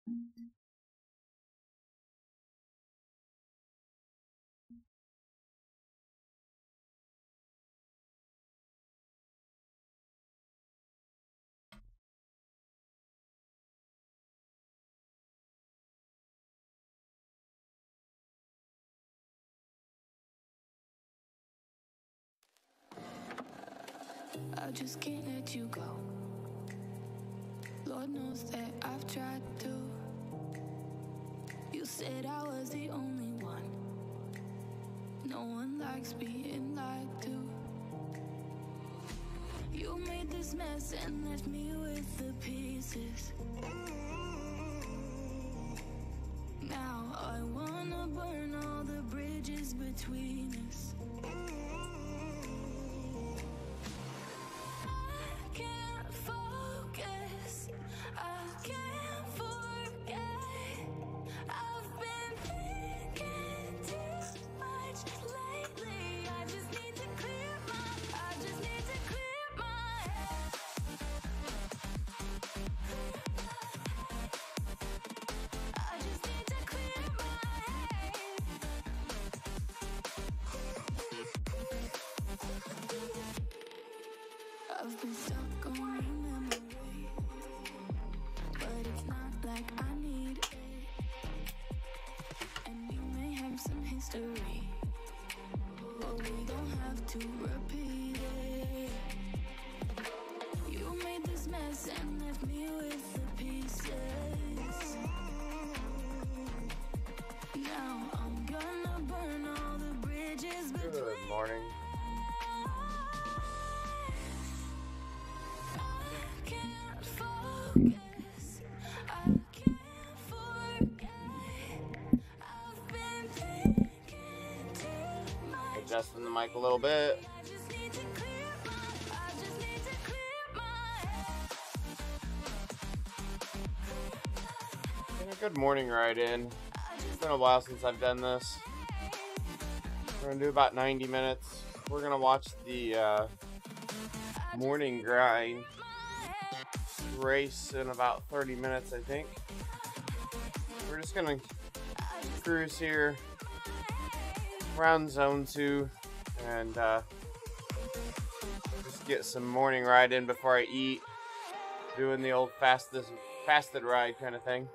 I just can't let you go. Lord knows that I've tried to. You said I was the only one. No one likes being lied to. You made this mess and left me with the pieces. Now I wanna burn all the bridges between us. I've been stuck on your memory, but it's not like I need it. And we may have some history, but we don't have to repeat it. You made this mess and left me with the pieces. Now I'm gonna burn all the bridges between. Good morning. Adjusting the mic a little bit. And a good morning ride in. It's been a while since I've done this. We're gonna do about 90 minutes. We're gonna watch the morning grind race in about 30 minutes, I think. We're just gonna cruise here around zone 2 and just get some morning ride in before I eat, doing the old fasted ride kind of thing.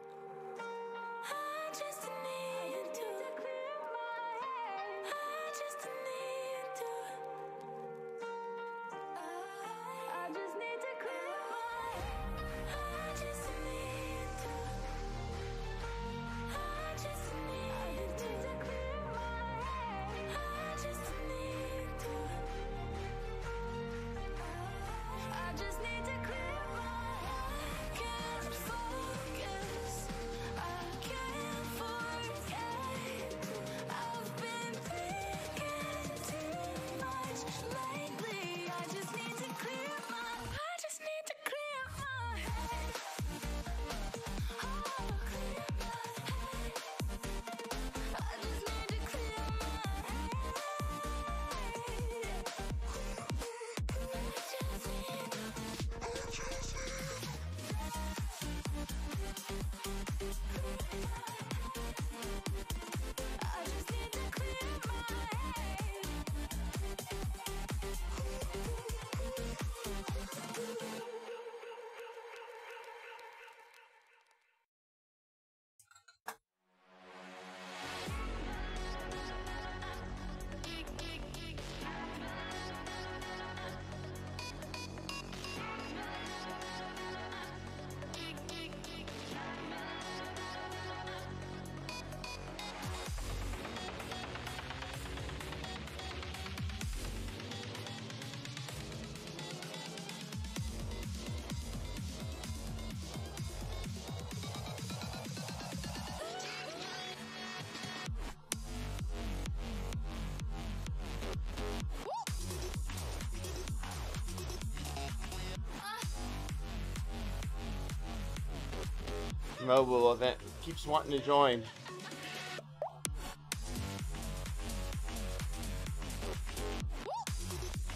Mobile event keeps wanting to join.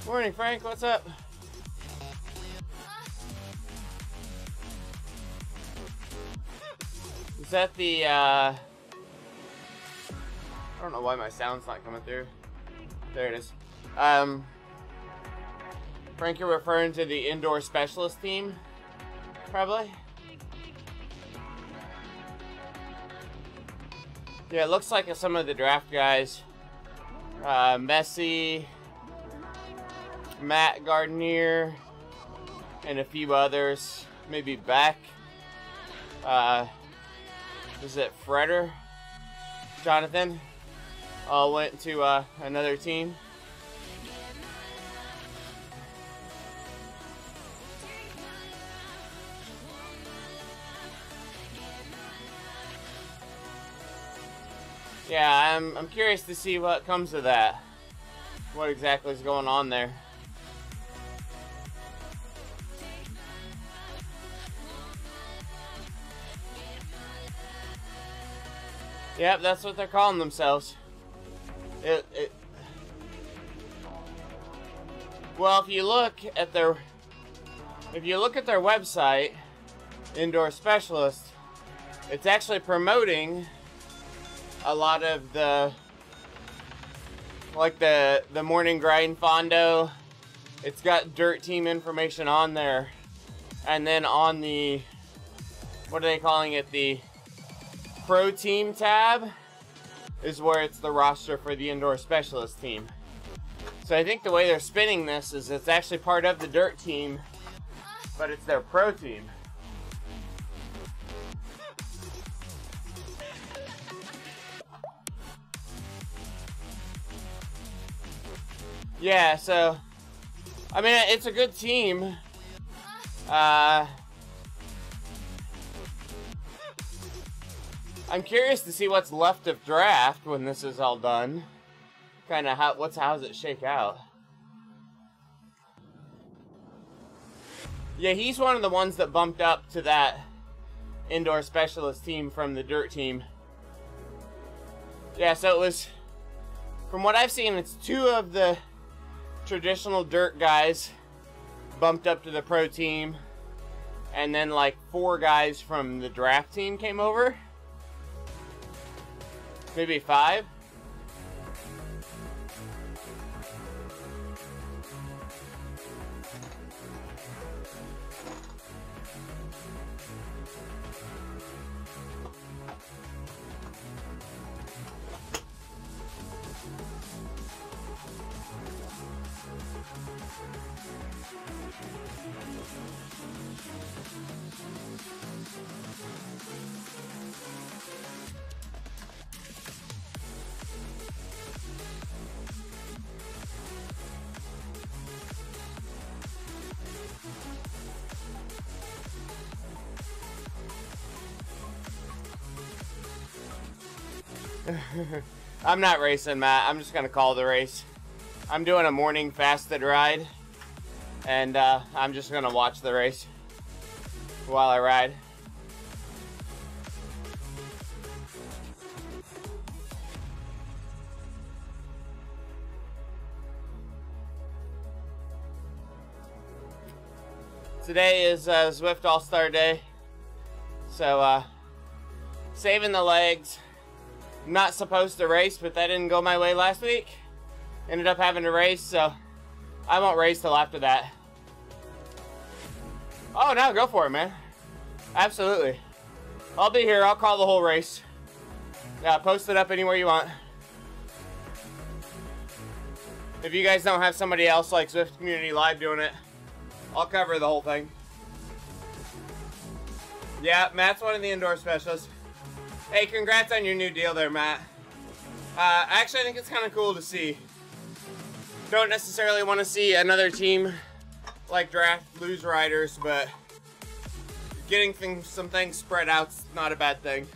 Morning, Frank. What's up? that the, I don't know why my sound's not coming through. There it is. Frank, you're referring to the indoor specialist team, probably? Yeah, it looks like some of the draft guys, Messi, Matt Gardner, and a few others, maybe Beck, is it Freder, Jonathan, all went to another team. Yeah, I'm curious to see what comes of that. What exactly is going on there? Yep, that's what they're calling themselves. Well, if you look at their website, Indoor Specialist, it's actually promoting a lot of the, like the morning grind fondo. It's got dirt team information on there, and then on the, what are they calling it, the pro team tab is where it's the roster for the indoor specialist team. So I think the way they're spinning this is it's actually part of the dirt team, but it's their pro team. Yeah, so, I mean, it's a good team. I'm curious to see what's left of draft when this is all done. Kind of how does it shake out? Yeah, he's one of the ones that bumped up to that indoor specialist team from the dirt team. Yeah, so it was, from what I've seen, it's 2 of the traditional dirt guys bumped up to the pro team, and then like 4 guys from the draft team came over. Maybe 5. I'm not racing, Matt. I'm just gonna call the race. I'm doing a morning fasted ride, and I'm just gonna watch the race while I ride. Today is Zwift All-Star Day, so saving the legs. Not supposed to race, but that didn't go my way last week. Ended up having to race, so I won't race till after that. Oh, no, go for it, man. Absolutely. I'll be here. I'll call the whole race. Yeah, post it up anywhere you want. If you guys don't have somebody else like Zwift Community Live doing it, I'll cover the whole thing. Yeah, Matt's one of the indoor specialists. Hey, congrats on your new deal there, Matt. Actually, I think it's kind of cool to see. Don't necessarily want to see another team like draft lose riders, but getting some things spread out's not a bad thing.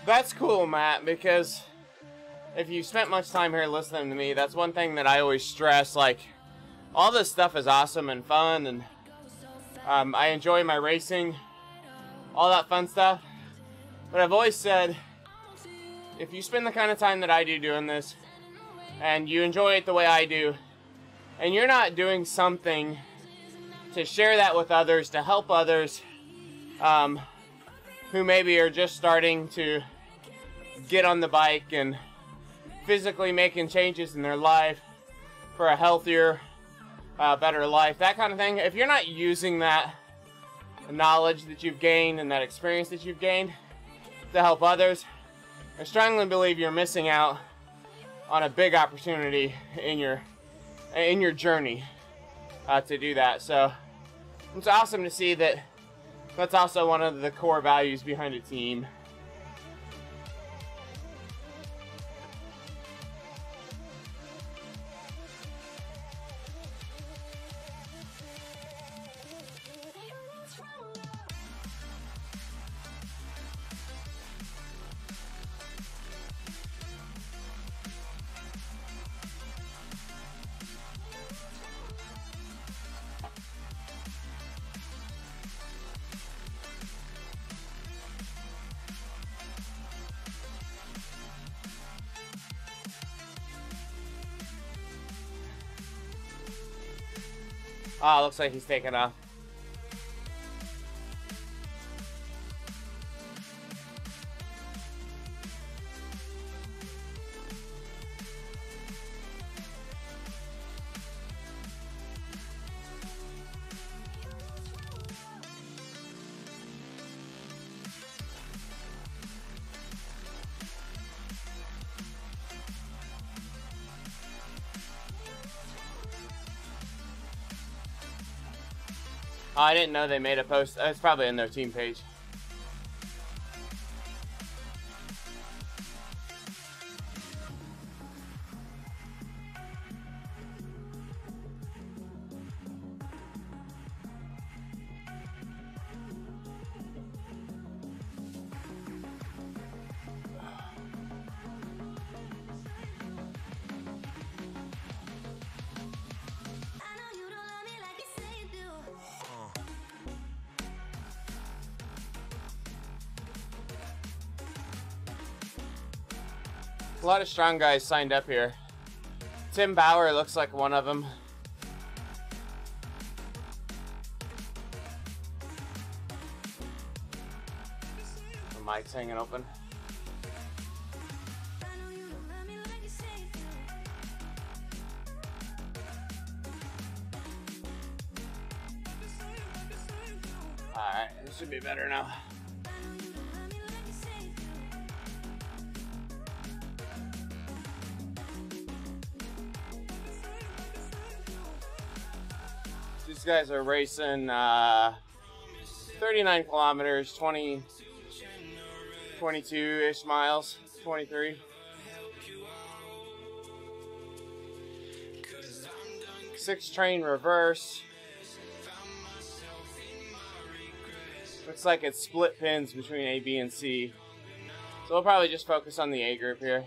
That's cool, Matt, because if you spent much time here listening to me, that's one thing that I always stress. Like, all this stuff is awesome and fun, and I enjoy my racing, all that fun stuff. But I've always said, if you spend the kind of time that I do doing this, and you enjoy it the way I do, and you're not doing something to share that with others, to help others who maybe are just starting to get on the bike and physically making changes in their life for a healthier, better life, that kind of thing. If you're not using that knowledge that you've gained and that experience that you've gained to help others, I strongly believe you're missing out on a big opportunity in your journey to do that. So it's awesome to see that that's also one of the core values behind a team. Oh, looks like he's taking off. Oh, I didn't know they made a post. It's probably in their team page. A lot of strong guys signed up here. Tim Bauer looks like one of them. The mic's hanging open. Alright, this should be better now. These guys are racing 39 kilometers, 22-ish miles, 23. Six train reverse. Looks like it's split pins between A, B, and C. So we'll probably just focus on the A group here.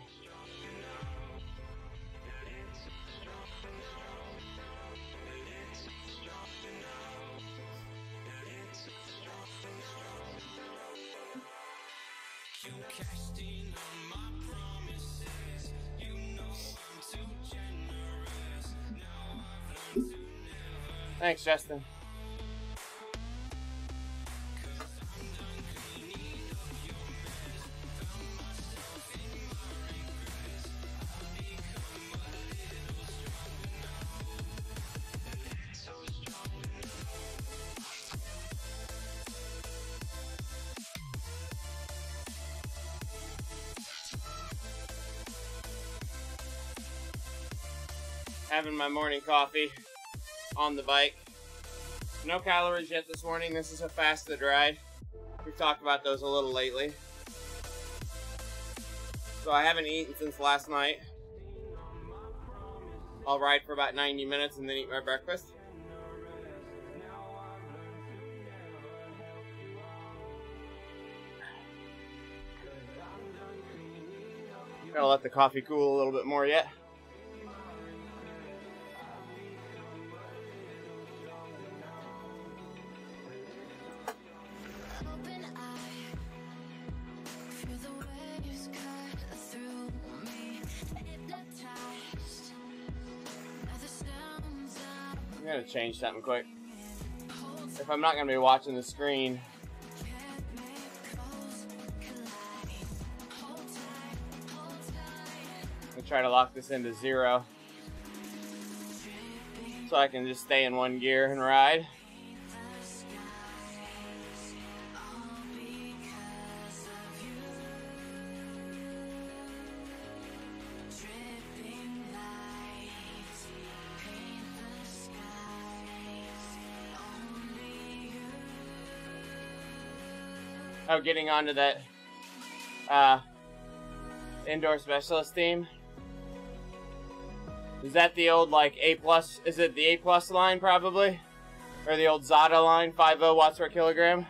Thanks, Justin. Having my morning coffee on the bike. No calories yet this morning. This is a fasted ride. We've talked about those a little lately. So I haven't eaten since last night. I'll ride for about 90 minutes and then eat my breakfast. Gotta let the coffee cool a little bit more yet. Open eye, feel the waves cut through me. Hypnotized by the sounds of I'm gonna change something quick. If I'm not gonna be watching the screen, I'm gonna try to lock this into 0 so I can just stay in one gear and ride. Oh, getting onto that indoor specialist team. Is that the old like A+? Is it the A+ line probably? Or the old Zada line, 50 watts per kilogram?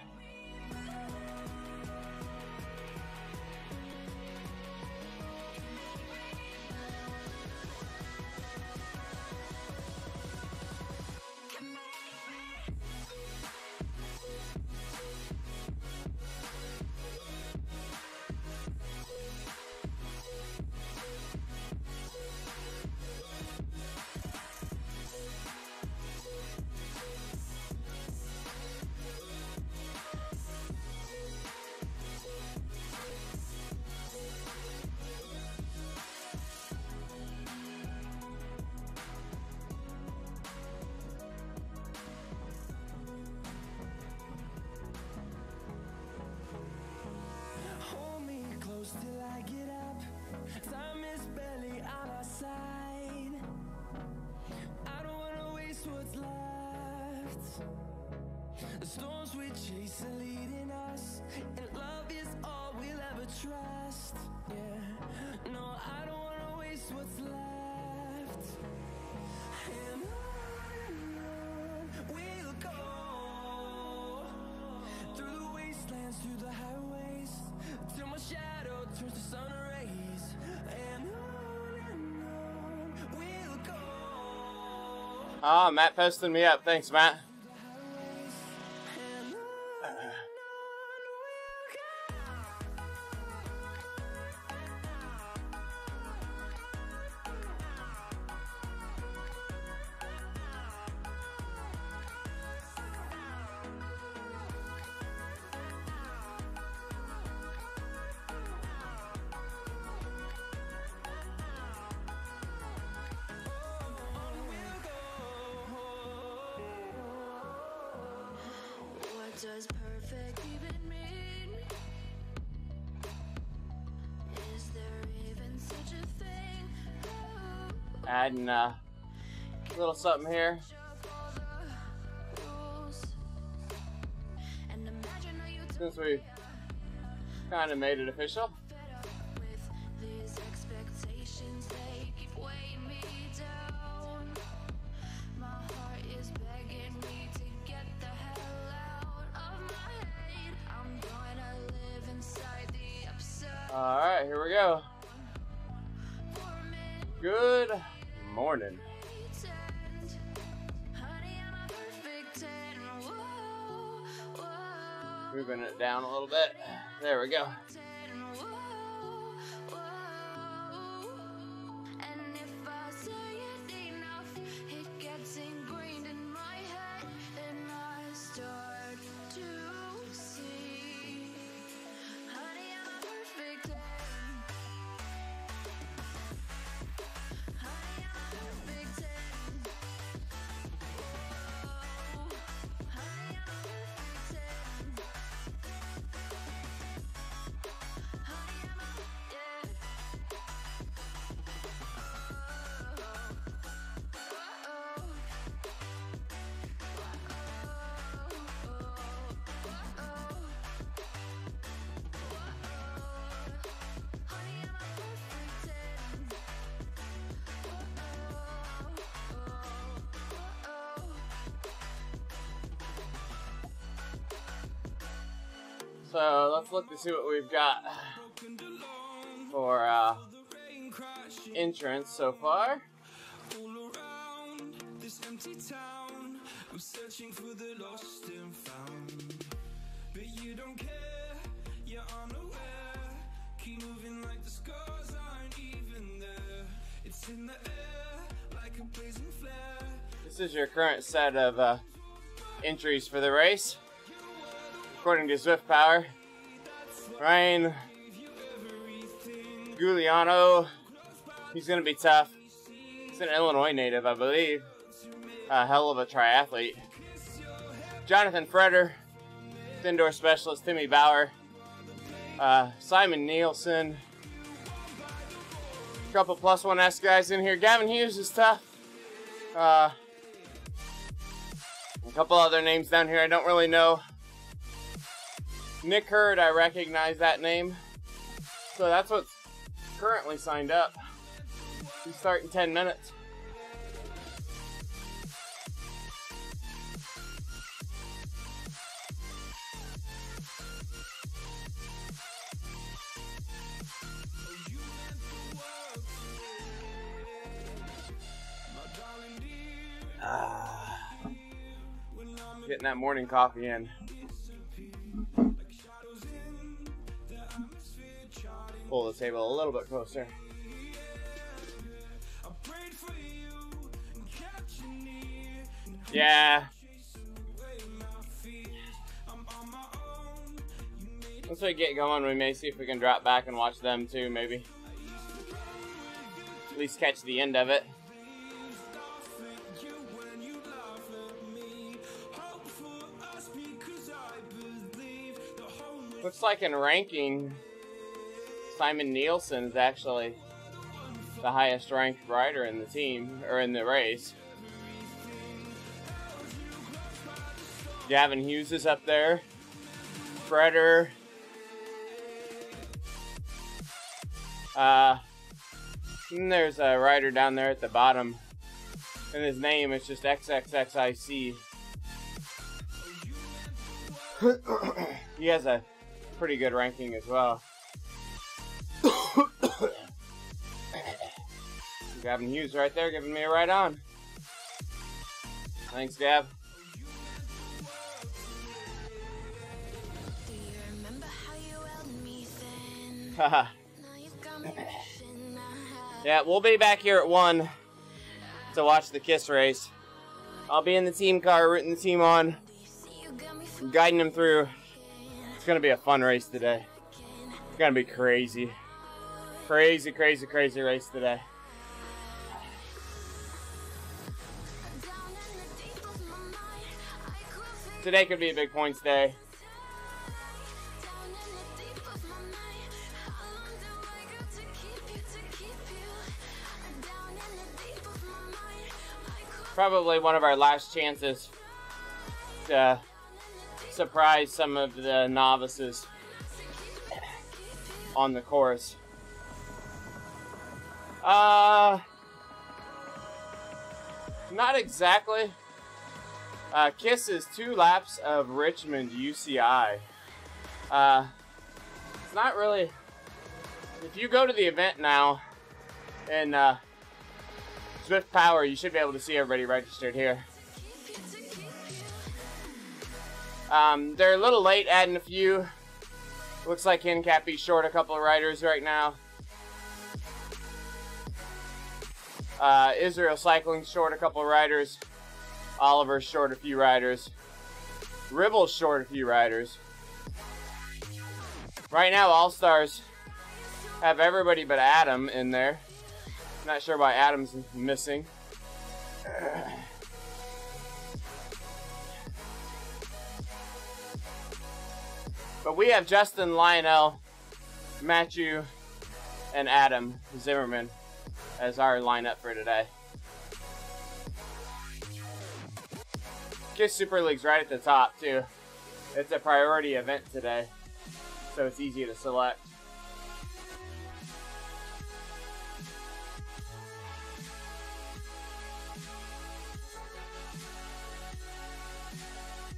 Hold me close till I get up. Time is barely on our side. I don't wanna waste what's left. The storms we chase are leading us, and love is all we'll ever trust. Yeah, no, I don't wanna waste what's left. And on we'll go, through the wastelands, through the highways, till my shadow turns to sun rays. And on we'll go. Ah, Matt posting me up. Thanks, Matt. What does perfect even mean? Is there even such a thing? Oh, Adding a little something here. of all the rules. And imagine how you Since we kind of made it official. fed up with these expectations, they keep weighing me down. My heart is begging me to get the hell out of my head. I'm gonna live inside the upside Alright, here we go. for a minute. Good morning. Pretend, honey, I'm a perfect 10. Whoa, whoa. Moving it down a little bit. There we go. And if I say it enough, it gets ingrained in my head, and I start to see. Honey, I'm a perfect 10. Honey, I'm a perfect 10. Whoa. Honey, I'm a perfect 10. Honey, I'm a, yeah. So let's look to see what we've got for entrants so far. All around this empty town, I'm searching for the lost and found. But you don't care, you're unaware. Keep moving like the scars aren't even there. It's in the air like a blazing flare. This is your current set of entries for the race. According to Swift Power, Ryan Giuliano, he's going to be tough. He's an Illinois native, I believe. A hell of a triathlete. Jonathan Freder, indoor specialist Timmy Bauer, Simon Nielsen. A couple plus 1S guys in here. Gavin Hughes is tough. A couple other names down here I don't really know. Nick Hurd, I recognize that name. So that's what's currently signed up. We start in 10 minutes. Getting that morning coffee in. Pull the table a little bit closer. Yeah. Once we get going, we may see if we can drop back and watch them too, maybe. At least catch the end of it. Looks like in ranking, Simon Nielsen is actually the highest ranked rider in the team, or in the race. Gavin Hughes is up there. Freder. And there's a rider down there at the bottom. And his name is just XXXIC. He has a pretty good ranking as well. Gavin Hughes right there giving me a ride on. Thanks, Gav. Do you remember how you held me thin? Haha. Now you've got me wishing I had. Yeah, we'll be back here at 1 to watch the KISS race. I'll be in the team car, rooting the team on, See, you got me guiding them through. It's gonna be a fun race today. It's gonna be crazy. Crazy, crazy, crazy race today. down in the deep of my mind. I could figure Today could be a big points day. down in the deep of my mind. How long do I got to keep you? Down in the deep of my mind. I could Probably one of our last chances to surprise some of the novices on the course. Not exactly. KISS is 2 laps of Richmond UCI. It's not really. If you go to the event now in Swift Power, you should be able to see everybody registered here. They're a little late adding a few. Looks like Hincapie's short a couple of riders right now. Israel Cycling's short a couple of riders. Oliver's short a few riders. Ribble's short a few riders. Right now, All Stars have everybody but Adam in there. Not sure why Adam's missing. But we have Justin, Lionel, Matthew, and Adam Zimmerman as our lineup for today. KISS Super League's right at the top too. It's a priority event today, so it's easy to select.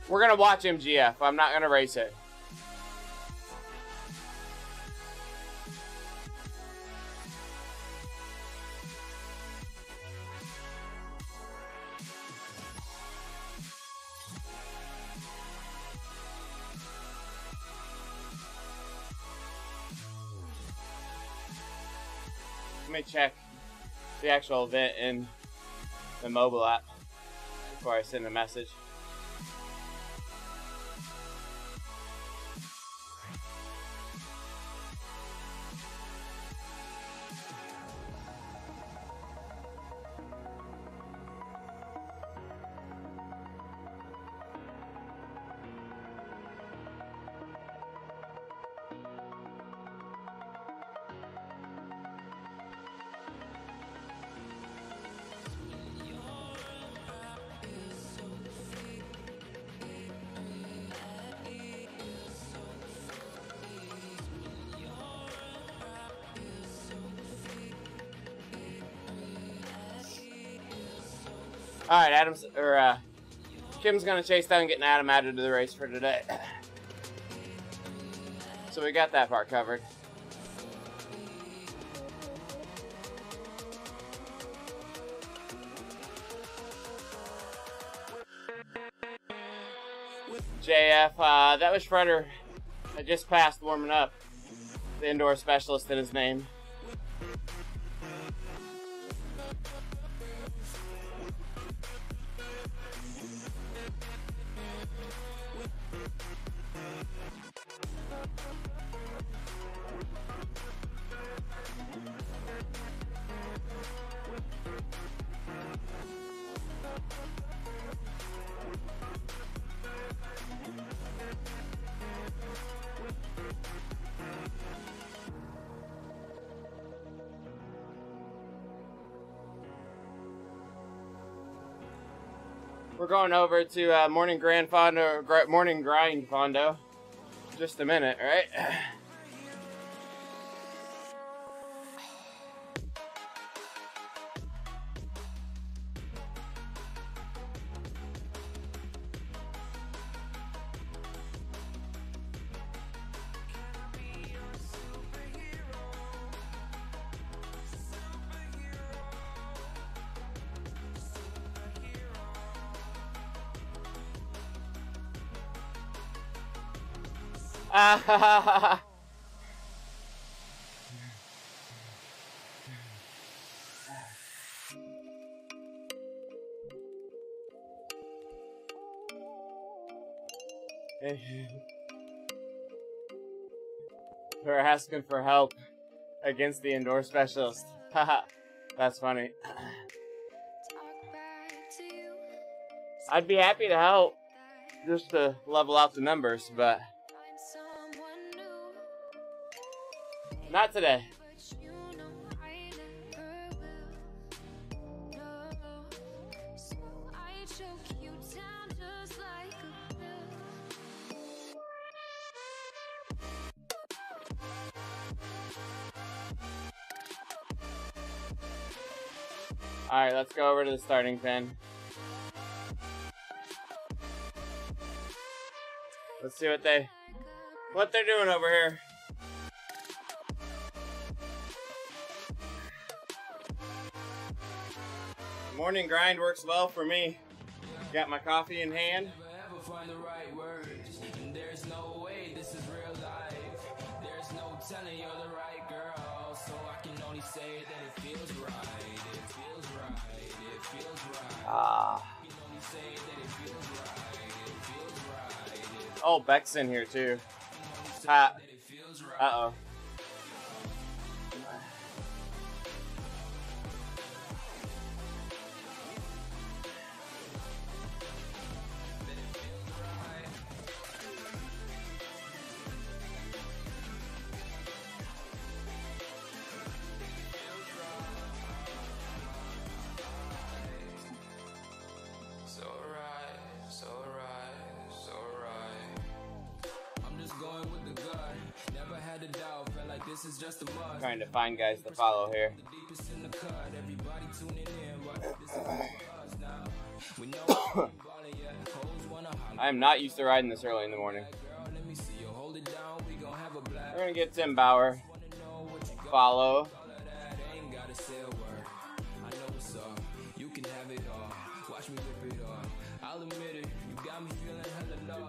We're gonna watch MGF. I'm not gonna race it. Let me check the actual event in the mobile app before I send a message. All right, Kim's gonna chase down getting Adam added to the race for today. So we got that part covered. JF, that was Shredder. I just passed warming up. The indoor specialist in his name. We're going over to Morning Grind Fondo. Just a minute, right? We're asking for help against the indoor specialist. Haha, that's funny. I'd be happy to help, just to level out the numbers, but not today. Alright, let's go over to the starting pen. Let's see what they're doing over here. Morning grind works well for me. Got my coffee in hand. There's no way this is real life. There's no telling you're the right girl. So I can only say that it feels right. It feels right. It feels right. I can only say that it feels right. It feels right. Oh, Beck's in here too. Uh-oh. This is just a must. Trying to find guys to follow here. I am not used to riding this early in the morning. We're gonna get Tim Bauer. Follow.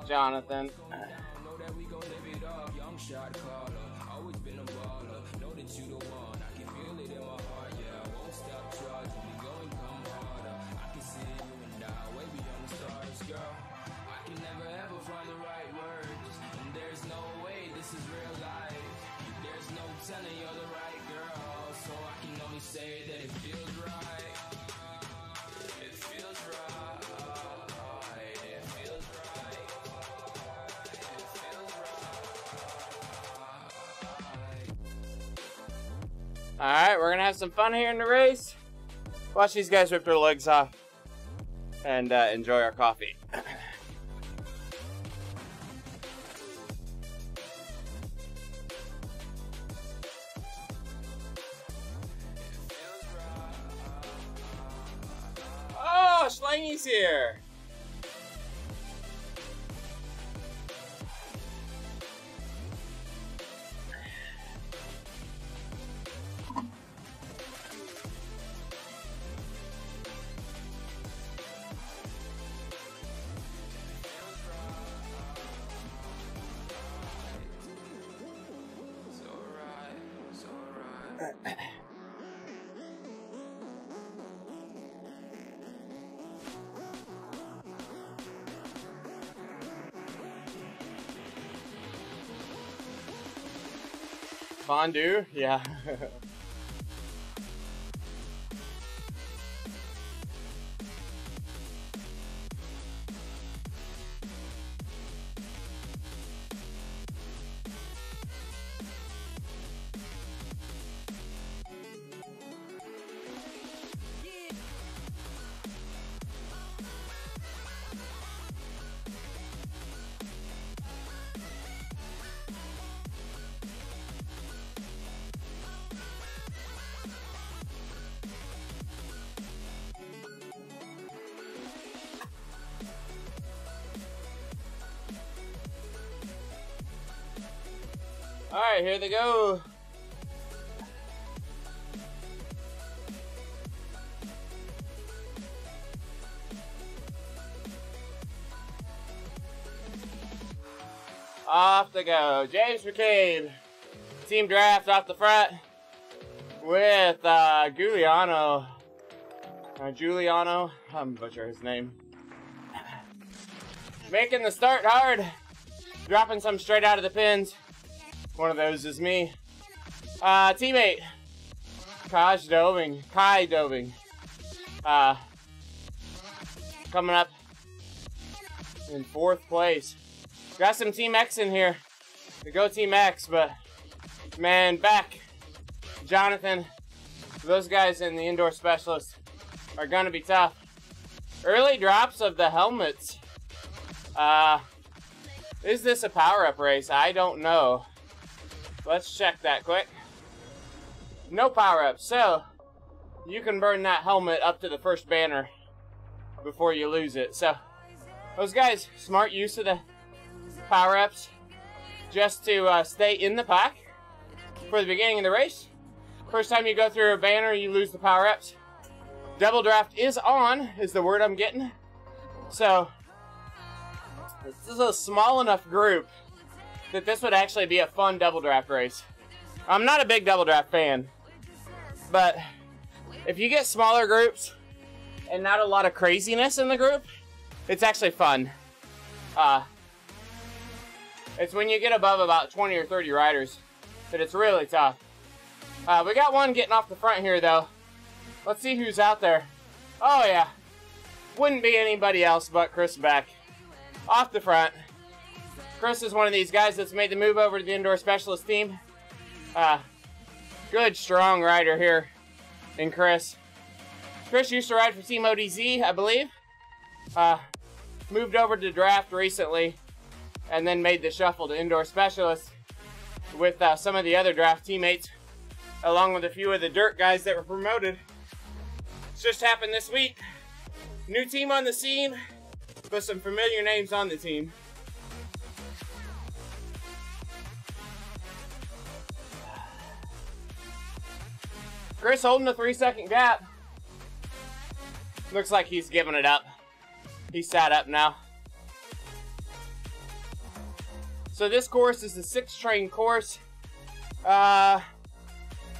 Jonathan. Alright, we're gonna have some fun here in the race. Watch these guys rip their legs off and enjoy our coffee. Oh, Schlangy's here. Fondue? Yeah. Alright, here they go. Off they go. James McCabe. Team draft off the front with Giuliano. Giuliano. I'm butchering his name. Making the start hard. Dropping some straight out of the pins. One of those is me. Teammate. Kai Doving. Coming up in 4th place. Got some Team X in here. To go Team X, but man, back. Jonathan. Those guys in the indoor specialist are gonna be tough. Early drops of the helmets. Is this a power-up race? I don't know. Let's check that quick. No power-up, so you can burn that helmet up to the first banner before you lose it. So those guys, smart use of the power-ups just to stay in the pack for the beginning of the race. First time you go through a banner, you lose the power-ups. Double draft is on, is the word I'm getting. So this is a small enough group that this would actually be a fun double draft race. I'm not a big double draft fan, but if you get smaller groups and not a lot of craziness in the group, it's actually fun. It's when you get above about 20 or 30 riders that it's really tough. We got one getting off the front here though. Let's see who's out there. Oh yeah, wouldn't be anybody else but Chris Beck. Off the front. Chris is one of these guys that's made the move over to the indoor specialist team. Good, strong rider here in Chris. Chris used to ride for Team ODZ, I believe. Moved over to draft recently and then made the shuffle to indoor specialist with some of the other draft teammates, along with a few of the dirt guys that were promoted. It's just happened this week. New team on the scene, with some familiar names on the team. Chris holding a 3-second gap. Looks like he's giving it up. He's sat up now. So this course is the 6-train course.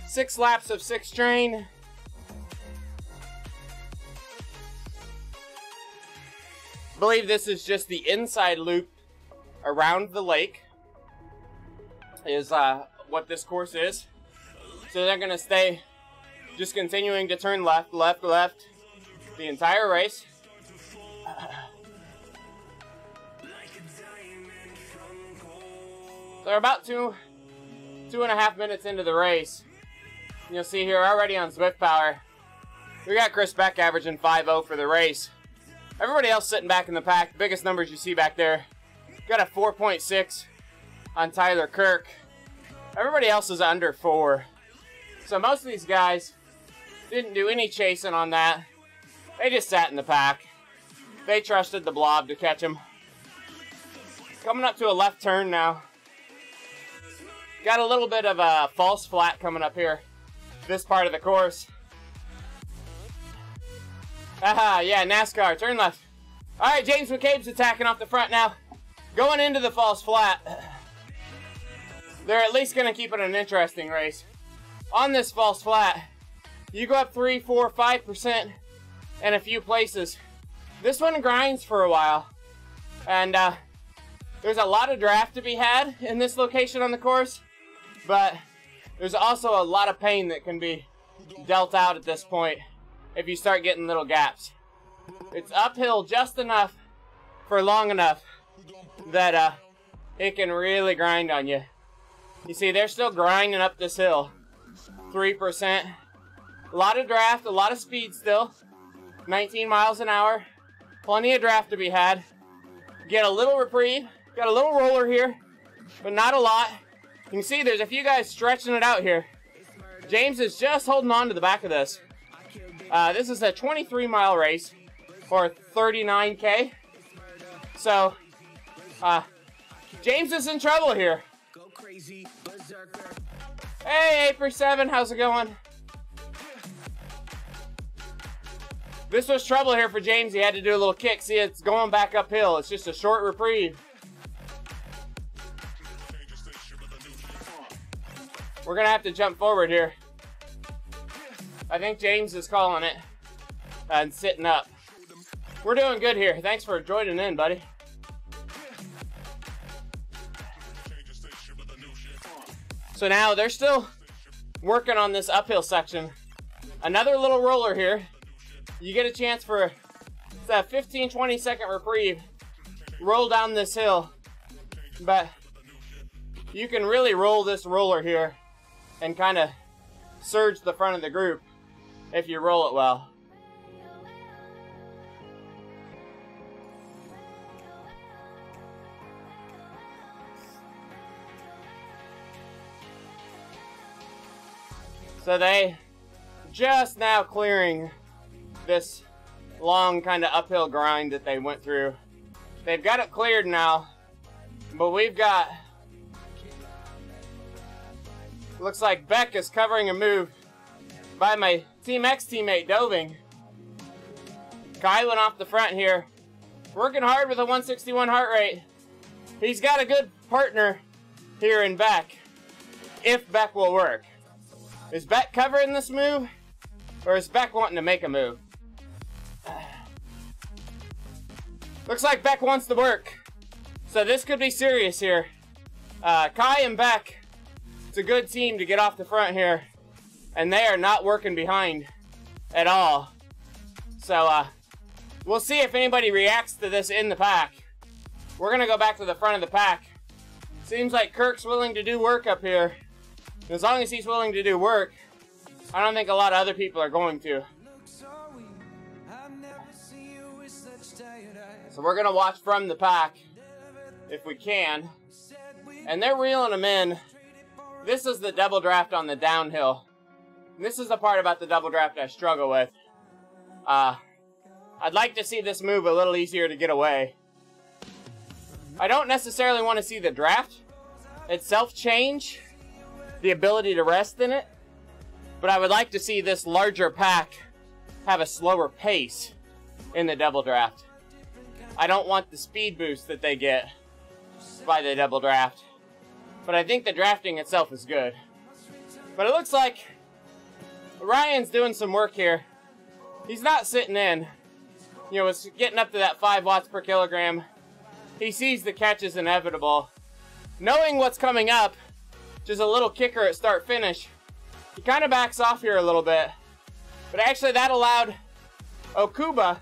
6 laps of 6-train. I believe this is just the inside loop around the lake is what this course is. So they're gonna stay just continuing to turn left, left, left the entire race. They're about two and a half minutes into the race. You'll see here already on Zwift Power, we got Chris Beck averaging 5.0 for the race. Everybody else sitting back in the pack, the biggest numbers you see back there. Got a 4.6 on Tyler Kirk. Everybody else is under 4. So most of these guys didn't do any chasing on that. They just sat in the pack. They trusted the blob to catch him. Coming up to a left turn now. Got a little bit of a false flat coming up here. This part of the course. Aha, yeah, NASCAR, turn left. All right, James McCabe's attacking off the front now. Going into the false flat. They're at least going to keep it an interesting race. On this false flat, you go up 3, 4, 5% in a few places. This one grinds for a while. And there's a lot of draft to be had in this location on the course. But there's also a lot of pain that can be dealt out at this point if you start getting little gaps. It's uphill just enough for long enough that it can really grind on you. You see, they're still grinding up this hill. 3%. A lot of draft, a lot of speed still. 19 miles an hour. Plenty of draft to be had. Get a little reprieve. Got a little roller here, but not a lot. You can see there's a few guys stretching it out here. James is just holding on to the back of this. This is a 23-mile race, or 39K. So, James is in trouble here. Hey, 8%, how's it going? This was trouble here for James. He had to do a little kick. See, it's going back uphill. It's just a short reprieve. We're going to have to jump forward here. I think James is calling it and sitting up. We're doing good here. Thanks for joining in, buddy. So now they're still working on this uphill section. Another little roller here. You get a chance for a 15-20 second reprieve. Roll down this hill. But you can really roll this roller here and kind of surge the front of the group if you roll it well. So they just now clearing this long kind of uphill grind that they went through. They've got it cleared now, but we've got, looks like Beck is covering a move by my Team X teammate, Doving. Kai went off the front here, working hard with a 161 heart rate. He's got a good partner here in Beck, if Beck will work. Is Beck covering this move, or is Beck wanting to make a move? Looks like Beck wants to work, so this could be serious here. Kai and Beck, it's a good team to get off the front here, and they are not working behind at all. So we'll see if anybody reacts to this in the pack. We're gonna go back to the front of the pack. Seems like Kirk's willing to do work up here. As long as he's willing to do work, I don't think a lot of other people are going to. So we're gonna watch from the pack if we can. And they're reeling them in. This is the double draft on the downhill. And this is the part about the double draft I struggle with. I'd like to see this move a little easier to get away. I don't necessarily want to see the draft itself change, the ability to rest in it, but I would like to see this larger pack have a slower pace in the double draft. I don't want the speed boost that they get by the double draft, but I think the drafting itself is good. But it looks like Ryan's doing some work here. He's not sitting in. You know, it's getting up to that 5 watts per kilogram. He sees the catch is inevitable. Knowing what's coming up, just a little kicker at start-finish, he kind of backs off here a little bit. But actually that allowed Okuba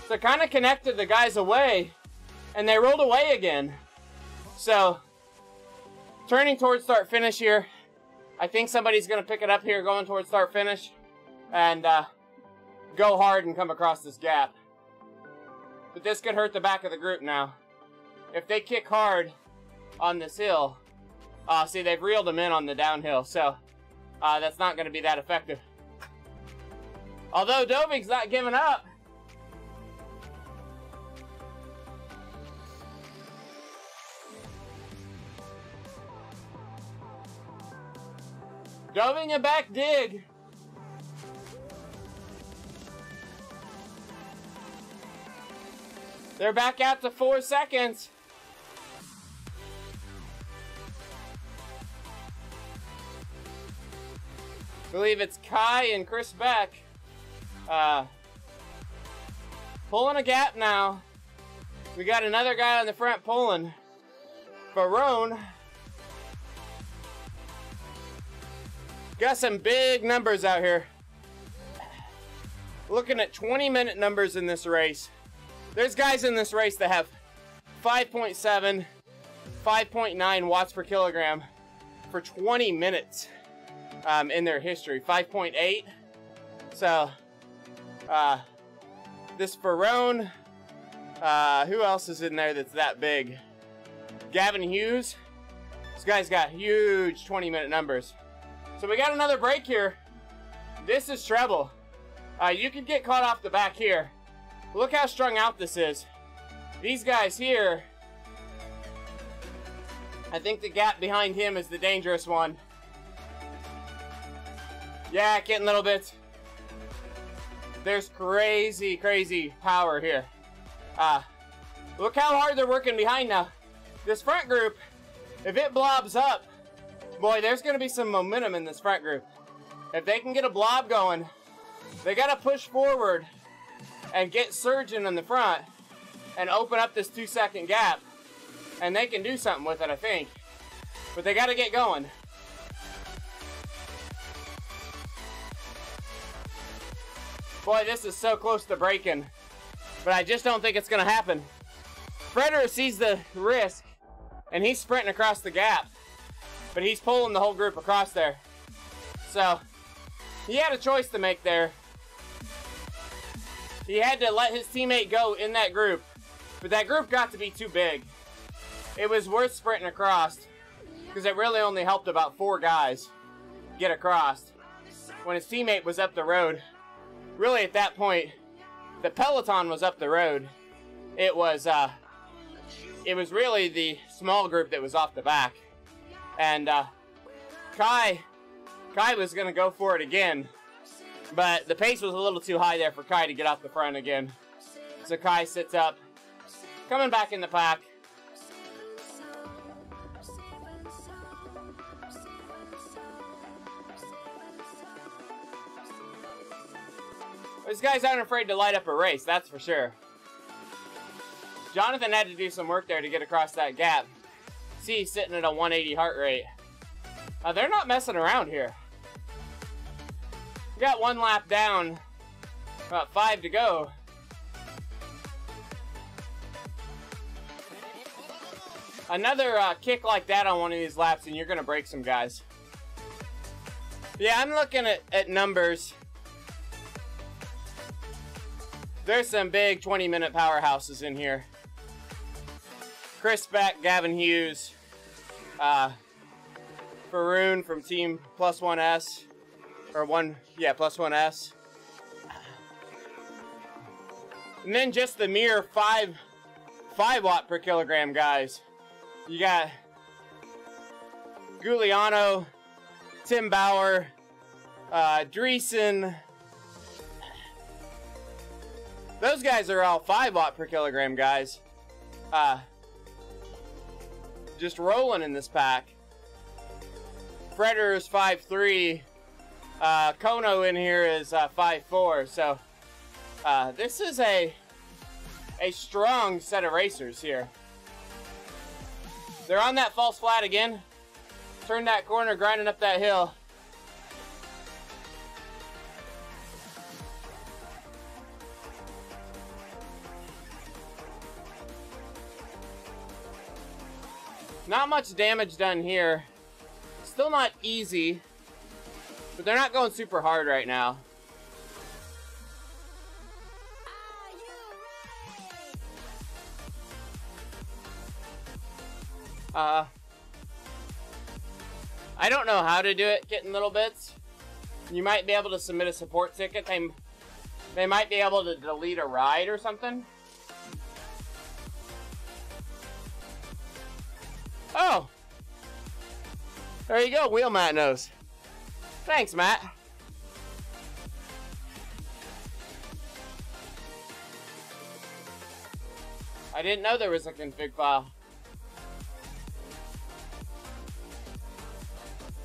to kind of connect the guys away, and they rolled away again. So, turning towards start-finish here, I think somebody's going to pick it up here going towards start finish and go hard and come across this gap. But this could hurt the back of the group now. If they kick hard on this hill, see, they've reeled them in on the downhill, so that's not going to be that effective. Although Dovig's not giving up. Doving a back dig. They're back out to 4 seconds. I believe it's Kai and Chris Beck pulling a gap now. We got another guy on the front pulling. Barone. Got some big numbers out here. Looking at 20-minute numbers in this race. There's guys in this race that have 5.7, 5.9 watts per kilogram for 20 minutes in their history. 5.8. So, this Ferrone, who else is in there that's that big? Gavin Hughes. This guy's got huge 20-minute numbers. So we got another break here. This is treble. You could get caught off the back here. Look how strung out this is. These guys here, I think the gap behind him is the dangerous one. Yeah, getting little bits. There's crazy, crazy power here. Look how hard they're working behind now. This front group, if it blobs up, boy, there's going to be some momentum in this front group. If they can get a blob going, they got to push forward and get surging in the front and open up this 2-second gap. And they can do something with it, I think. But they got to get going. Boy, this is so close to breaking. But I just don't think it's going to happen. Frederer sees the risk, and he's sprinting across the gap. But he's pulling the whole group across there. So, he had a choice to make there. He had to let his teammate go in that group. But that group got to be too big. It was worth sprinting across, because it really only helped about 4 guys get across when his teammate was up the road. Really, at that point, the peloton was up the road. It was really the small group that was off the back. And Kai was going to go for it again. But the pace was a little too high there for Kai to get off the front again. So Kai sits up, coming back in the pack. These guys aren't afraid to light up a race, that's for sure. Jonathan had to do some work there to get across that gap. See, he's sitting at a 180 heart rate. They're not messing around here. We got 1 lap down, about 5 to go. Another kick like that on one of these laps and you're going to break some guys. Yeah, I'm looking at numbers. There's some big 20-minute powerhouses in here. Chris Beck, Gavin Hughes, Faroon from Team Plus One S, Plus One S. And then just the mere 5 watt per kilogram guys. You got Giuliano, Tim Bauer, Dreesen. Those guys are all 5 watt per kilogram guys. Just rolling in this pack. Frederer is 5'3". Kono in here is 5'4". So this is a strong set of racers here. They're on that false flat again. Turn that corner, grinding up that hill. Not much damage done here. still not easy, but they're not going super hard right now. I don't know how to do it, Kitten Little Bits. You might be able to submit a support ticket. They might be able to delete a ride or something. Oh! There you go, Wheel Matt knows. Thanks, Matt. I didn't know there was a config file.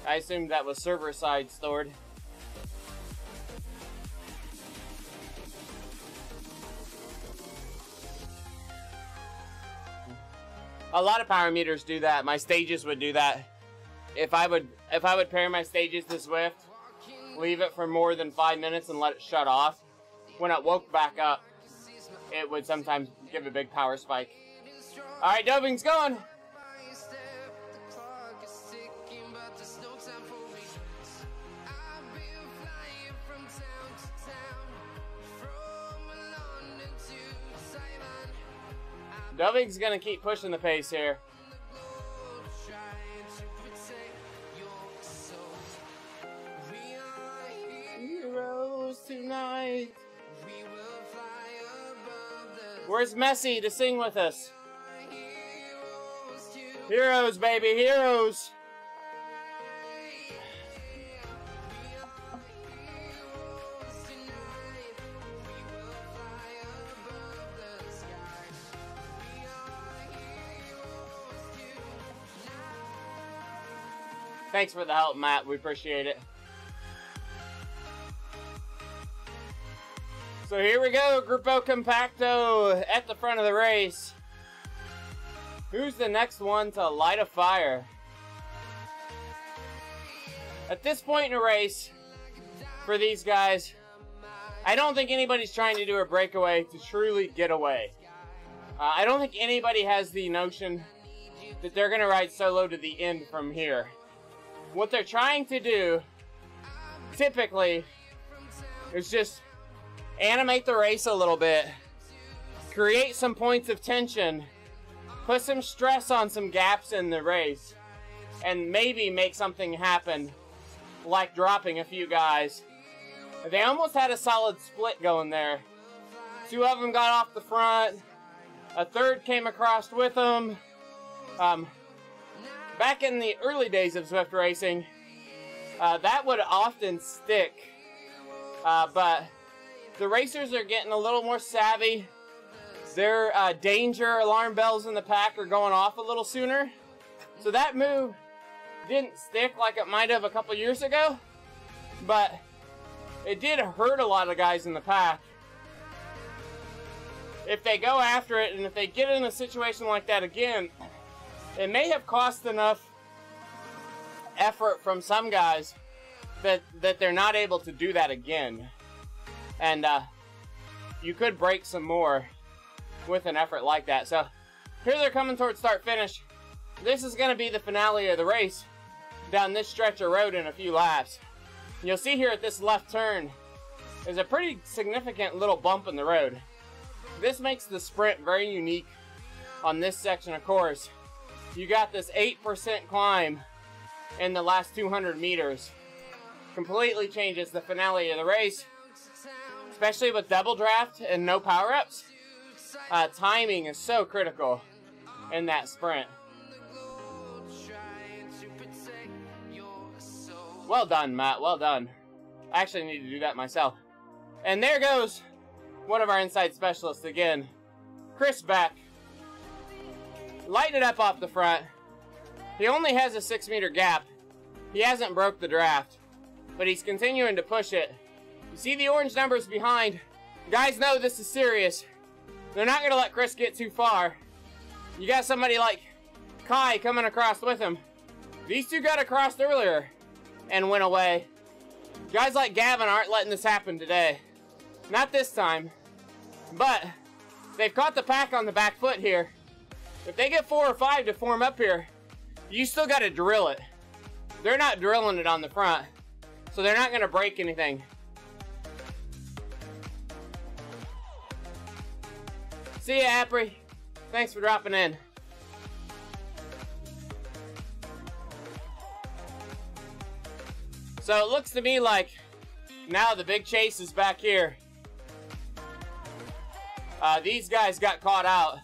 I assumed that was server side stored. A lot of power meters do that. My stages would do that. If I would pair my stages to Zwift, leave it for more than 5 minutes and let it shut off, when it woke back up, it would sometimes give a big power spike. All right, Doving's going. Doving's gonna keep pushing the pace here. Heroes tonight. Where's Messi to sing with us? Heroes, baby, heroes. Thanks for the help, Matt. We appreciate it. So here we go, Grupo Compacto at the front of the race. Who's the next one to light a fire? At this point in the race, for these guys, I don't think anybody's trying to do a breakaway to truly get away. I don't think anybody has the notion that they're going to ride solo to the end from here. What they're trying to do, typically, is just animate the race a little bit, create some points of tension, put some stress on some gaps in the race, and maybe make something happen, like dropping a few guys. They almost had a solid split going there. Two of them got off the front, a third came across with them. Back in the early days of Zwift racing, that would often stick, but the racers are getting a little more savvy. Their danger alarm bells in the pack are going off a little sooner. So that move didn't stick like it might have a couple years ago, but it did hurt a lot of guys in the pack. If they go after it, and if they get in a situation like that again, it may have cost enough effort from some guys that they're not able to do that again. And you could break some more with an effort like that. So here they're coming towards start finish. This is going to be the finale of the race down this stretch of road in a few laps. You'll see here at this left turn is a pretty significant little bump in the road. This makes the sprint very unique on this section of course. You got this 8% climb in the last 200 meters. Completely changes the finale of the race, especially with double draft and no power-ups. Timing is so critical in that sprint. Well done, Matt, well done. I actually need to do that myself. And there goes one of our inside specialists again, Chris Beck. Lighten it up off the front. He only has a 6-meter gap. He hasn't broke the draft, but he's continuing to push it. You see the orange numbers behind. Guys know this is serious. They're not going to let Chris get too far. You got somebody like Kai coming across with him. These two got across earlier and went away. Guys like Gavin aren't letting this happen today. Not this time. But they've caught the pack on the back foot here. If they get 4 or 5 to form up here, you still got to drill it. they're not drilling it on the front, so they're not going to break anything. See ya, Apri. Thanks for dropping in. So it looks to me like now the big chase is back here. These guys got caught out.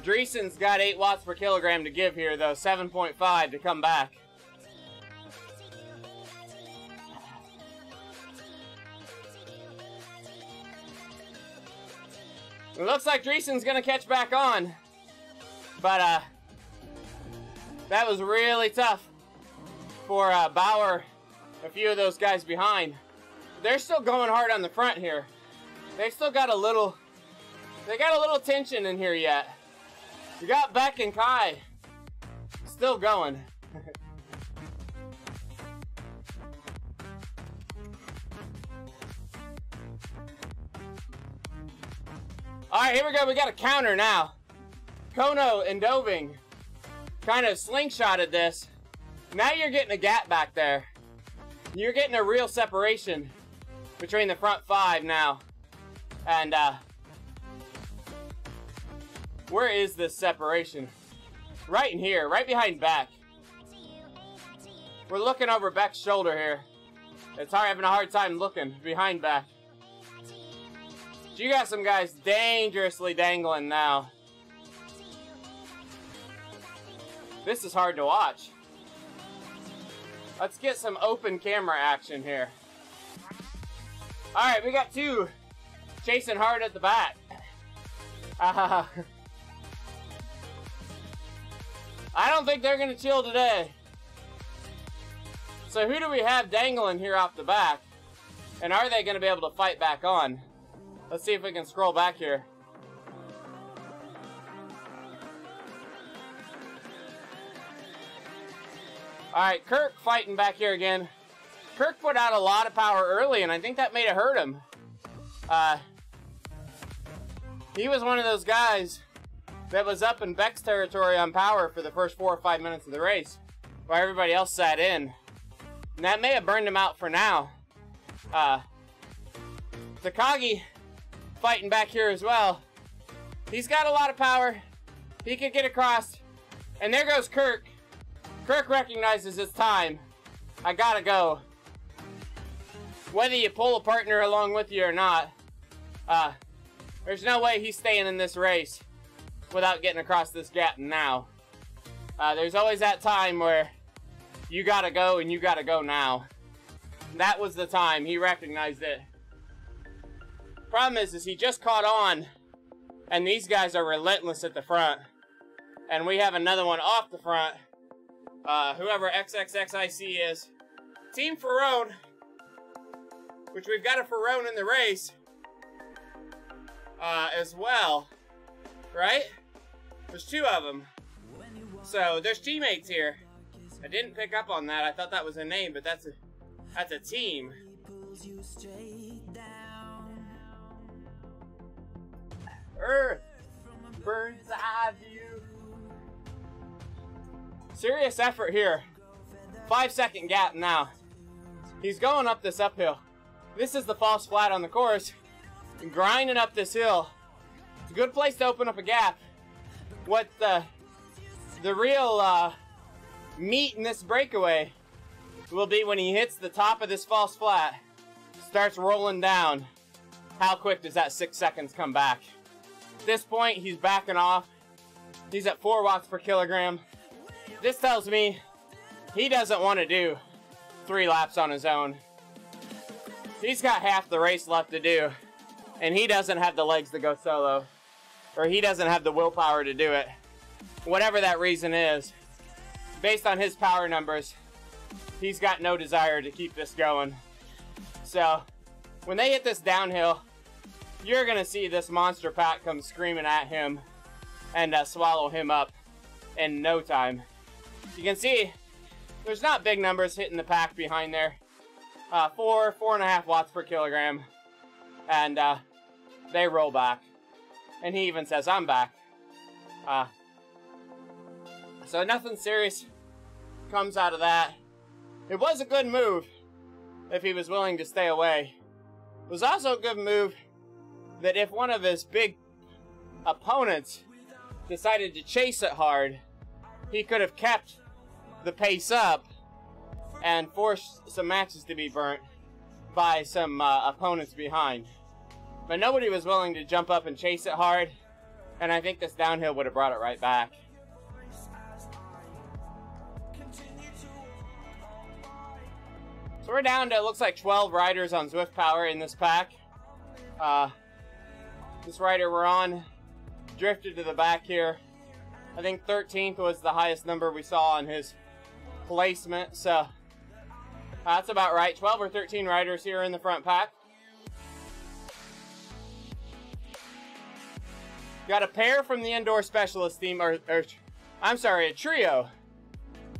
Dreesen's got 8 watts per kilogram to give here, though 7.5 to come back. It looks like Dreesen's gonna catch back on, but that was really tough for Bauer. A few of those guys behind. They're still going hard on the front here. They still got a little. They got a little tension in here yet. You got Beck and Kai still going. All right, here we go. We got a counter now. Kono and Doving kind of slingshotted this. Now you're getting a gap back there. You're getting a real separation between the front 5 now. And where is this separation? Right in here, right behind Beck. We're looking over Beck's shoulder here. It's having a hard time looking behind Beck. You got some guys dangerously dangling now. This is hard to watch. Let's get some open camera action here. All right, we got 2 chasing hard at the back. I don't think they're gonna chill today. So who do we have dangling here off the back? And are they gonna be able to fight back on? Let's see if we can scroll back here. All right, Kirk fighting back here again. Kirk put out a lot of power early, and I think that made it hurt him. He was one of those guys that was up in Beck's territory on power for the first 4 or 5 minutes of the race, while everybody else sat in. And that may have burned him out for now. Takagi fighting back here as well. He's got a lot of power. He could get across. And there goes Kirk. Kirk recognizes it's time. I gotta go. Whether you pull a partner along with you or not, there's no way he's staying in this race without getting across this gap now. There's always that time where you gotta go and you gotta go now. That was the time. He recognized it. Problem is he just caught on, and these guys are relentless at the front. And we have another one off the front. Whoever XXXIC is. Team Ferrone, which we've got a Ferrone in the race as well, right? There's 2 of them. So there's teammates here. I didn't pick up on that. I thought that was a name, but that's a team. Earth, bird's eye view. Serious effort here. 5-second gap now. He's going up this uphill. This is the false flat on the course. Grinding up this hill. It's a good place to open up a gap. What the real meat in this breakaway will be when he hits the top of this false flat. Starts rolling down. How quick does that 6 seconds come back? At this point, he's backing off. He's at 4 watts per kilogram. This tells me he doesn't want to do 3 laps on his own. He's got half the race left to do, and he doesn't have the legs to go solo, or he doesn't have the willpower to do it. Whatever that reason is, based on his power numbers, he's got no desire to keep this going. So when they hit this downhill, you're gonna see this monster pack come screaming at him and swallow him up in no time. You can see there's not big numbers hitting the pack behind there. 4.5 watts per kilogram. And they roll back. And he even says, I'm back. So nothing serious comes out of that. It was a good move if he was willing to stay away. It was also a good move that if one of his big opponents decided to chase it hard, he could have kept the pace up and forced some matches to be burnt by some opponents behind. But nobody was willing to jump up and chase it hard, and I think this downhill would have brought it right back. So we're down to, it looks like 12 riders on Zwift Power in this pack. This rider we're on drifted to the back here. I think 13th was the highest number we saw on his placement, so that's about right. 12 or 13 riders here in the front pack. Got a pair from the indoor specialist team, I'm sorry, a trio.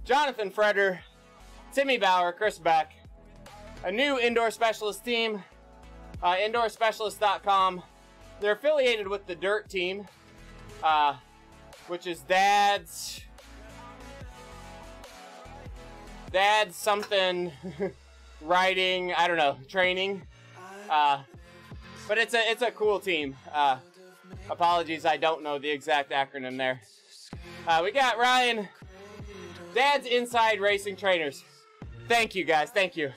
Jonathan Freder, Timmy Bauer, Chris Beck. A new indoor specialist team, indoorspecialist.com. They're affiliated with the Dirt team, which is Dad's something riding, I don't know, training. But it's a cool team. Apologies, I don't know the exact acronym there. We got Ryan, Dad's Inside Racing Trainers. Thank you, guys. Thank you.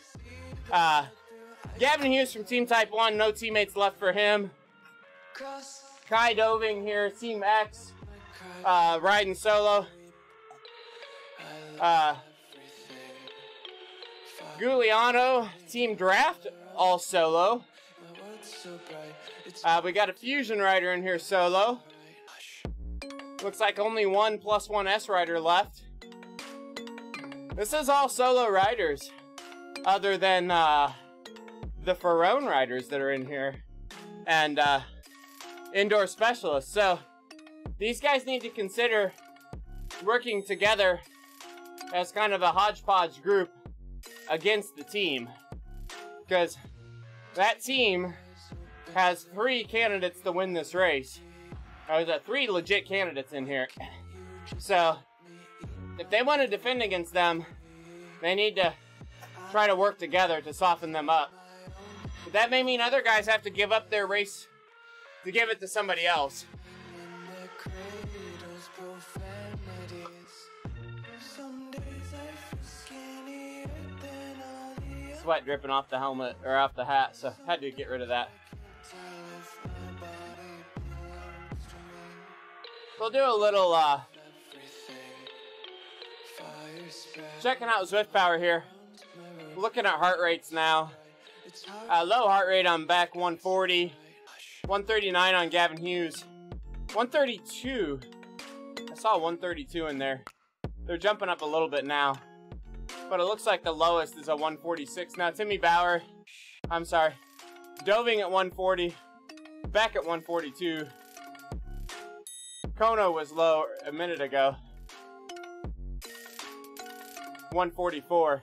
Gavin Hughes from Team Type 1. No teammates left for him. Kai Doving here, Team X. Riding solo. Giuliano, Team Draft, all solo. We got a Fusion rider in here solo. Looks like only one +1S rider left. This is all solo riders, other than the Ferrone riders that are in here, and indoor specialists. So these guys need to consider working together as kind of a hodgepodge group against the team, because that team has 3 candidates to win this race. There's 3 legit candidates in here. So if they want to defend against them, they need to try to work together to soften them up. But that may mean other guys have to give up their race to give it to somebody else. Sweat dripping off the helmet, or off the hat, so had to get rid of that. We'll do a little checking out Zwift Power here. Looking at heart rates now. Low heart rate on Beck, 140. 139 on Gavin Hughes. 132. I saw 132 in there. They're jumping up a little bit now, but it looks like the lowest is a 146. Now Timmy Bauer, I'm sorry, Doving at 140, Beck at 142. Kono was low a minute ago, 144.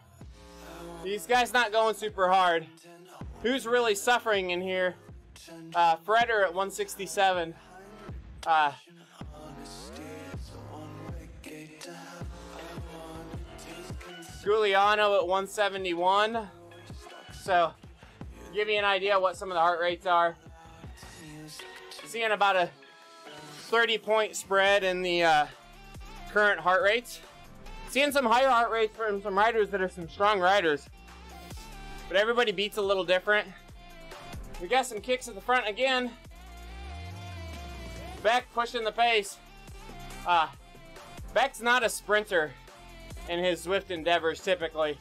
These guys not going super hard. Who's really suffering in here? Freder at 167. Giuliano at 171. So, give you an idea what some of the heart rates are. Seeing about a 30-point spread in the current heart rates. Seeing some higher heart rates from some riders that are some strong riders. But everybody beats a little different. We got some kicks at the front again. Beck pushing the pace. Beck's not a sprinter in his Zwift endeavors typically,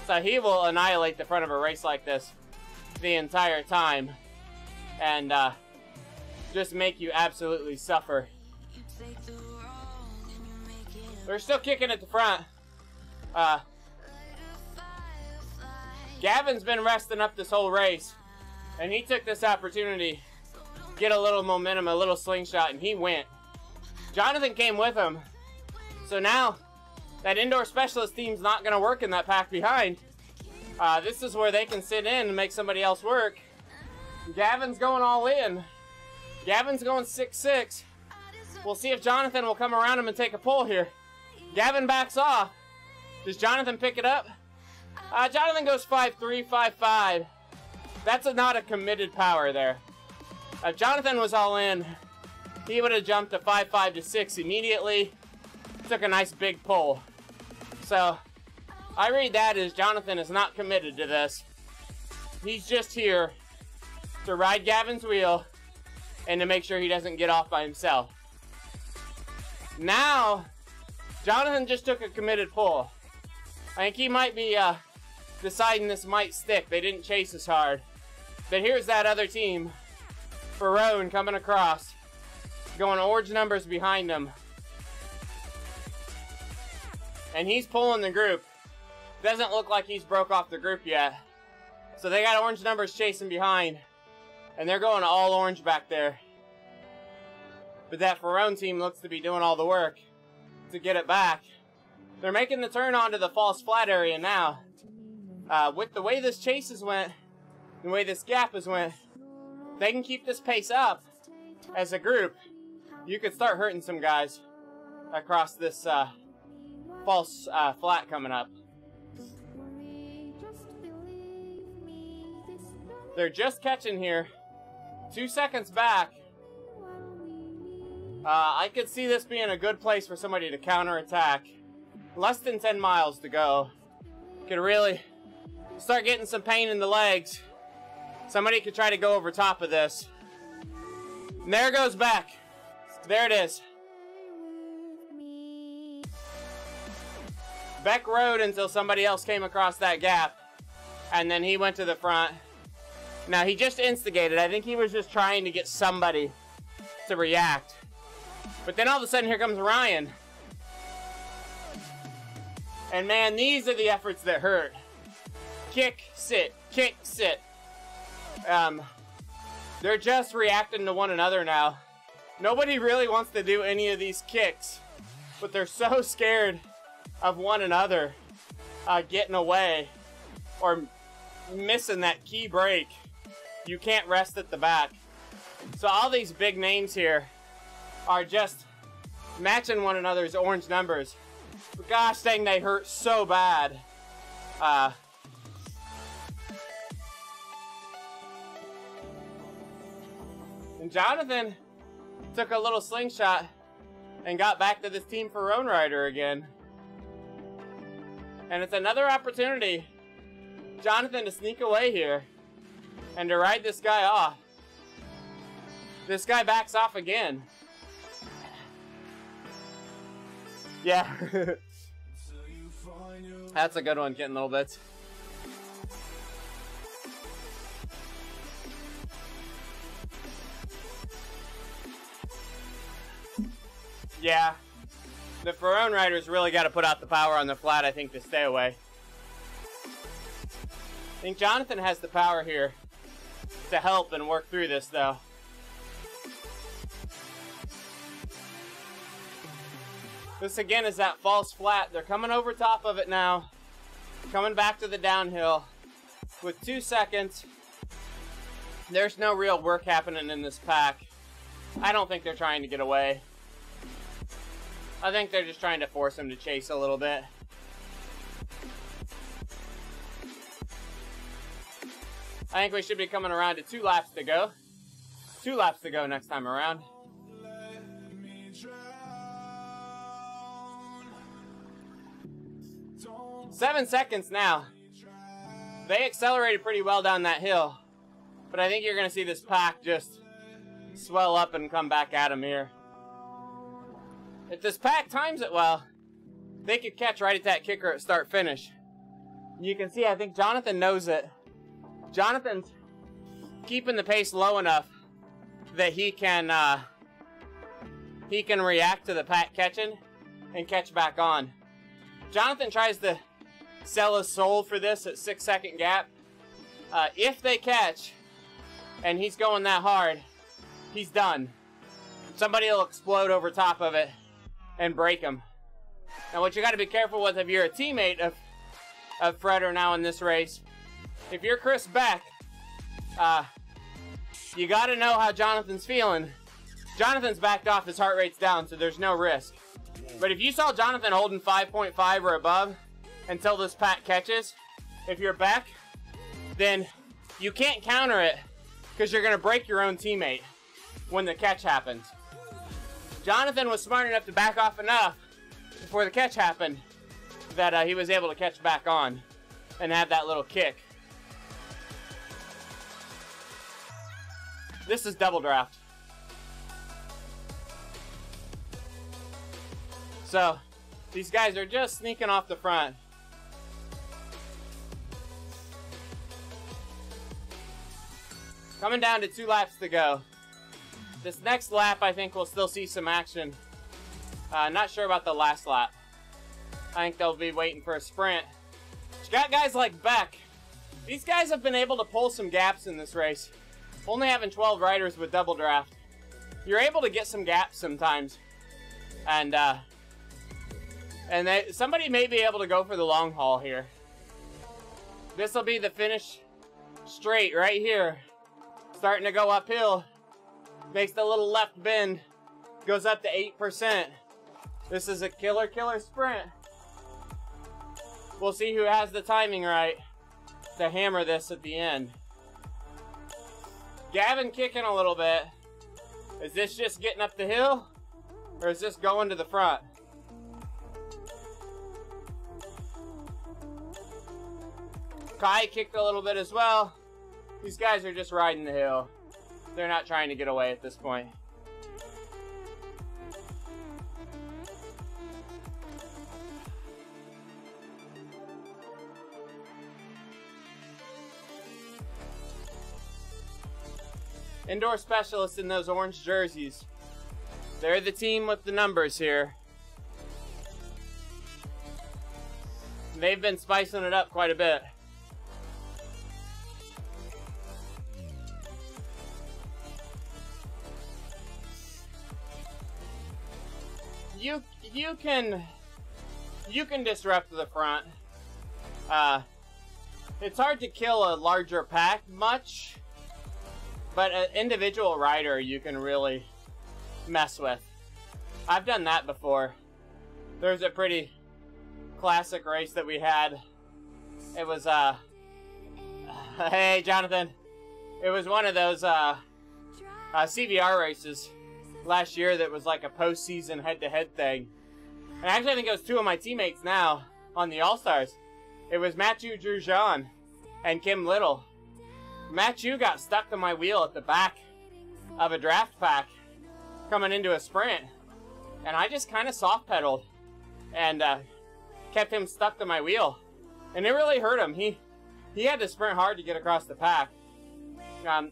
so he will annihilate the front of a race like this the entire time and just make you absolutely suffer. They're still kicking at the front. Gavin's been resting up this whole race, and he took this opportunity to get a little momentum, a little slingshot, and he went. Jonathan came with him, so now that indoor specialist team's not going to work in that pack behind. This is where they can sit in and make somebody else work. Gavin's going all in. Gavin's going 6-6. We'll see if Jonathan will come around him and take a pull here. Gavin backs off. Does Jonathan pick it up? Jonathan goes 5'3", 5'5". That's not a committed power there. If Jonathan was all in, he would have jumped to 5'5" to 6 immediately. Took a nice big pull. So, I read that as Jonathan is not committed to this. He's just here to ride Gavin's wheel and to make sure he doesn't get off by himself. Now, Jonathan just took a committed pull. I think he might be deciding this might stick. They didn't chase as hard. But here's that other team. Ferone coming across. Going orange numbers behind him. And he's pulling the group. Doesn't look like he's broke off the group yet. So they got orange numbers chasing behind. And they're going all orange back there. But that Ferone team looks to be doing all the work to get it back. They're making the turn onto the false flat area now. With the way this chases went, the way this gap has went, they can keep this pace up as a group. You could start hurting some guys across this false flat coming up. They're just catching here. 2 seconds back. I could see this being a good place for somebody to counterattack. Less than 10 miles to go. Could really start getting some pain in the legs. Somebody could try to go over top of this. And there it goes back. There it is. Beck rode until somebody else came across that gap. And then he went to the front. Now, he just instigated. I think he was just trying to get somebody to react. But then all of a sudden, here comes Ryan. And man, these are the efforts that hurt. Kick, sit, kick, sit. They're just reacting to one another now. Nobody really wants to do any of these kicks, but they're so scared of one another getting away or missing that key break. You can't rest at the back. So all these big names here are just matching one another's orange numbers. But gosh dang, they hurt so bad. And Jonathan took a little slingshot and got back to this Team Ferone rider again. And it's another opportunity, Jonathan, to sneak away here and to ride this guy off. This guy backs off again. Yeah. That's a good one, getting little bits. Yeah. The Ferone riders really got to put out the power on the flat, I think, to stay away. I think Jonathan has the power here to help and work through this, though. This again is that false flat. They're coming over top of it now. Coming back to the downhill with 2 seconds. There's no real work happening in this pack. I don't think they're trying to get away. I think they're just trying to force him to chase a little bit. I think we should be coming around to 2 laps to go. 2 laps to go next time around. 7 seconds now. They accelerated pretty well down that hill. But I think you're going to see this pack just swell up and come back at him here. If this pack times it well, they could catch right at that kicker at start-finish. You can see, I think Jonathan knows it. Jonathan's keeping the pace low enough that he can react to the pack catching and catch back on. Jonathan tries to sell his soul for this at 6 second gap. If they catch and he's going that hard, he's done. Somebody will explode over top of it and break him. Now what you got to be careful with if you're a teammate of Fredder now in this race, if you're Chris Beck, you got to know how Jonathan's feeling. Jonathan's backed off, his heart rate's down, so there's no risk. But if you saw Jonathan holding 5.5 or above until this pack catches, if you're Beck, then you can't counter it because you're going to break your own teammate when the catch happens. Jonathan was smart enough to back off enough before the catch happened that he was able to catch back on and have that little kick. This is double draft. So, these guys are just sneaking off the front. Coming down to 2 laps to go. This next lap, I think we'll still see some action. Not sure about the last lap. I think they'll be waiting for a sprint. But you got guys like Beck. These guys have been able to pull some gaps in this race. Only having 12 riders with double draft. You're able to get some gaps sometimes. And somebody may be able to go for the long haul here. This will be the finish straight right here. Starting to go uphill. Makes the little left bend. Goes up to 8%. This is a killer sprint. We'll see who has the timing right to hammer this at the end. Gavin kicking a little bit. Is this just getting up the hill? Or is this going to the front? Kai kicked a little bit as well. These guys are just riding the hill. They're not trying to get away at this point. Indoor specialists in those orange jerseys. They're the team with the numbers here. They've been spicing it up quite a bit. You can disrupt the front. It's hard to kill a larger pack much, but an individual rider you can really mess with. I've done that before. There's a pretty classic race that we had. It was hey Jonathan. It was one of those CVR races last year that was like a postseason head-to-head thing. And actually I think it was 2 of my teammates now on the All-Stars. It was Matthew Drujean and Kim Little. Matthew got stuck to my wheel at the back of a draft pack coming into a sprint. And I just kind of soft pedaled and kept him stuck to my wheel. And it really hurt him. He had to sprint hard to get across the pack.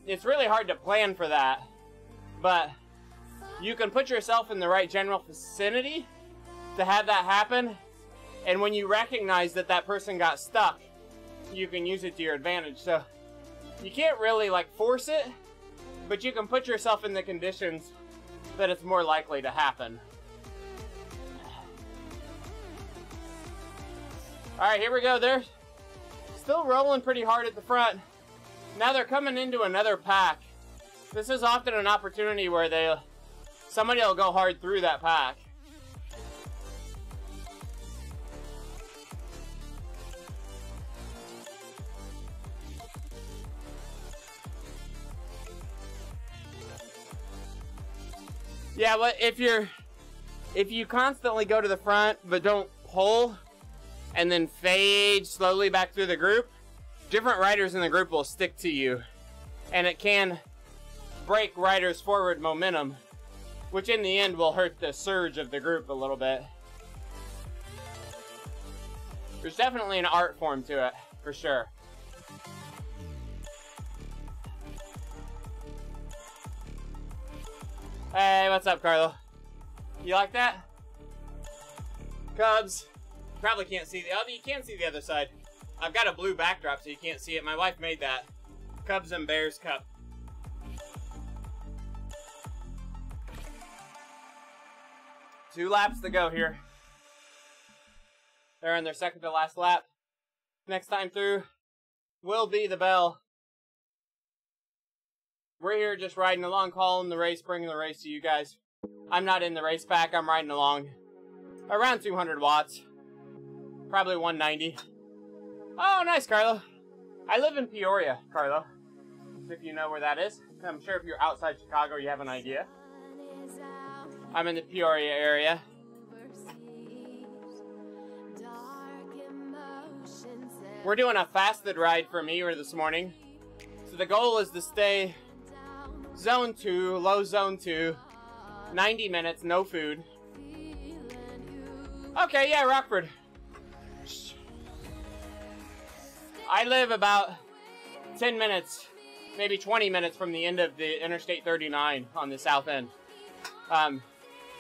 It's really hard to plan for that. But you can put yourself in the right general vicinity to have that happen. And when you recognize that that person got stuck, you can use it to your advantage. So you can't really like force it, but you can put yourself in the conditions that it's more likely to happen. Alright, here we go. They're still rolling pretty hard at the front. Now they're coming into another pack. This is often an opportunity where somebody will go hard through that pack. Yeah, but if you constantly go to the front but don't pull and then fade slowly back through the group, different riders in the group will stick to you. And it can break riders' forward momentum, which in the end will hurt the surge of the group a little bit. There's definitely an art form to it, for sure. Hey, what's up, Carlo? You like that? Cubs. Probably can't see you can see the other side. I've got a blue backdrop so you can't see it. My wife made that. Cubs and Bears Cup. Two laps to go here. They're in their second to last lap. Next time through will be the bell. We're here just riding along, calling the race, bringing the race to you guys. I'm not in the race pack. I'm riding along around 200 watts. Probably 190. Oh, nice, Carlo. I live in Peoria, Carlo. If you know where that is. I'm sure if you're outside Chicago, you have an idea. I'm in the Peoria area. We're doing a fasted ride for me this morning. So the goal is to stay zone 2, low zone 2, 90 minutes, no food. Okay, yeah, Rockford. I live about 10 minutes, maybe 20 minutes from the end of the Interstate 39 on the south end,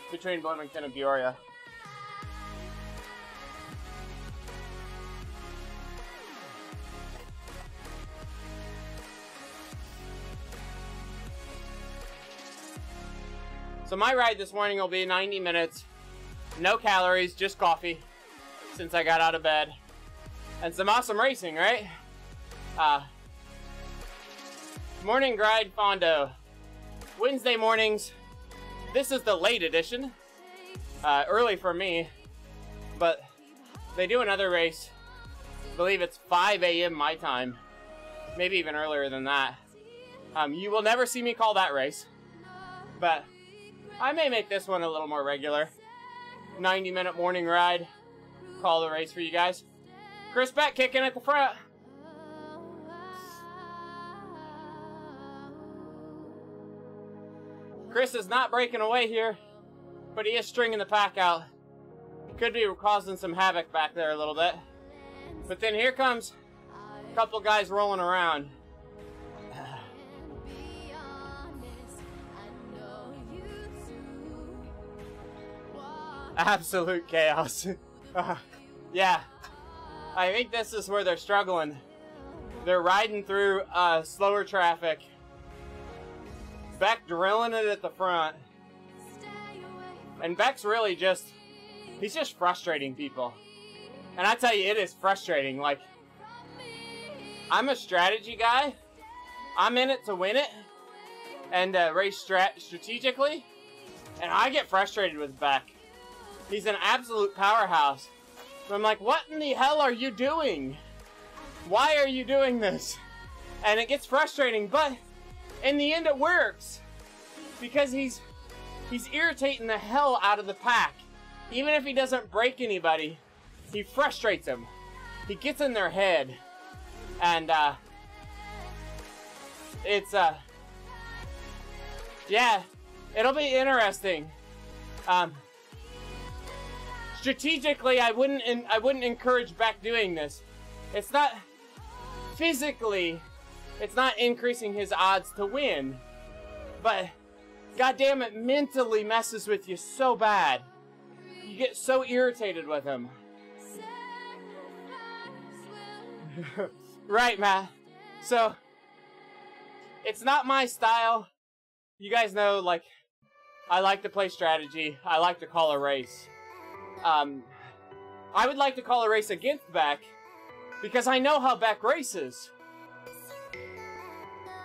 between Bloomington and Peoria. So my ride this morning will be 90 minutes, no calories, just coffee, since I got out of bed, and some awesome racing, right? Morning Grind Fondo. Wednesday mornings. This is the late edition. Early for me, but they do another race. I believe it's 5 a.m. my time, maybe even earlier than that. You will never see me call that race, but I may make this one a little more regular. 90-minute morning ride. Call the race for you guys. Chris Beck kicking at the front. Chris is not breaking away here, but he is stringing the pack out. Could be causing some havoc back there a little bit. But then here comes a couple guys rolling around. Absolute chaos. Yeah, I think this is where they're struggling. They're riding through slower traffic. Beck drilling it at the front. And Beck's really he's just frustrating people. And I tell you, it is frustrating. Like, I'm a strategy guy. I'm in it to win it. And race strategically. And I get frustrated with Beck. He's an absolute powerhouse. But I'm like, what in the hell are you doing? Why are you doing this? And it gets frustrating, but in the end it works. Because he's irritating the hell out of the pack. Even if he doesn't break anybody, he frustrates them. He gets in their head. And yeah, it'll be interesting. Strategically, I wouldn't encourage Beck doing this. It's not physically, it's not increasing his odds to win, but goddamn it, mentally messes with you so bad. You get so irritated with him. Right, Matt. So it's not my style. You guys know, like, I like to play strategy. I like to call a race. I would like to call a race against Beck because I know how Beck races.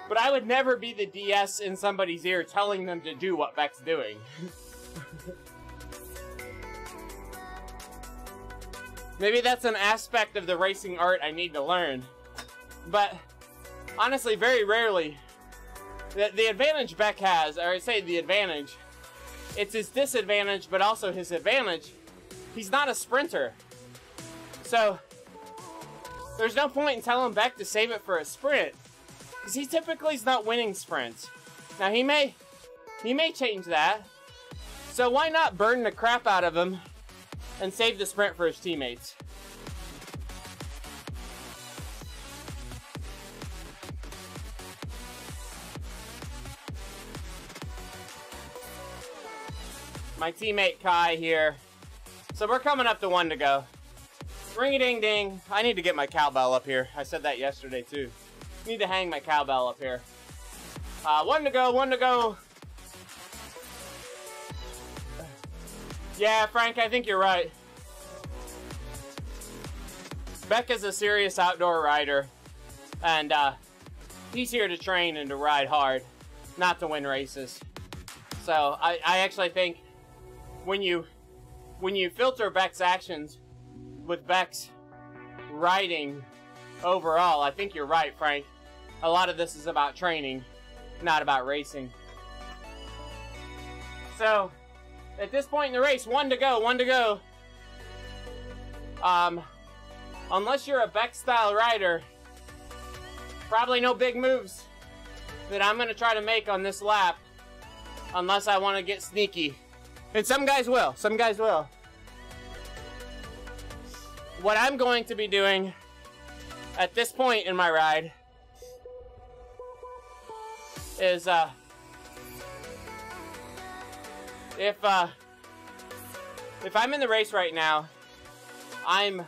But I would never be the DS in somebody's ear telling them to do what Beck's doing. Maybe that's an aspect of the racing art I need to learn. But honestly, very rarely, the advantage Beck has, or I say the advantage, it's his disadvantage, but also his advantage. He's not a sprinter. So there's no point in telling Beck to save it for a sprint, because he typically is not winning sprints. Now he may change that. So why not burn the crap out of him and save the sprint for his teammates? My teammate Kai here. So we're coming up to 1 to go. Ring-a-ding-ding. I need to get my cowbell up here. I said that yesterday too. Need to hang my cowbell up here. 1 to go, 1 to go. Yeah, Frank, I think you're right. Beck is a serious outdoor rider. And he's here to train and to ride hard, not to win races. So I actually think when you filter Beck's actions with Beck's riding overall. I think you're right, Frank. A lot of this is about training, not about racing. So, at this point in the race, 1 to go. Unless you're a Beck style rider, probably no big moves that I'm going to try to make on this lap unless I want to get sneaky. And some guys will. What I'm going to be doing at this point in my ride is if I'm in the race right now, I'm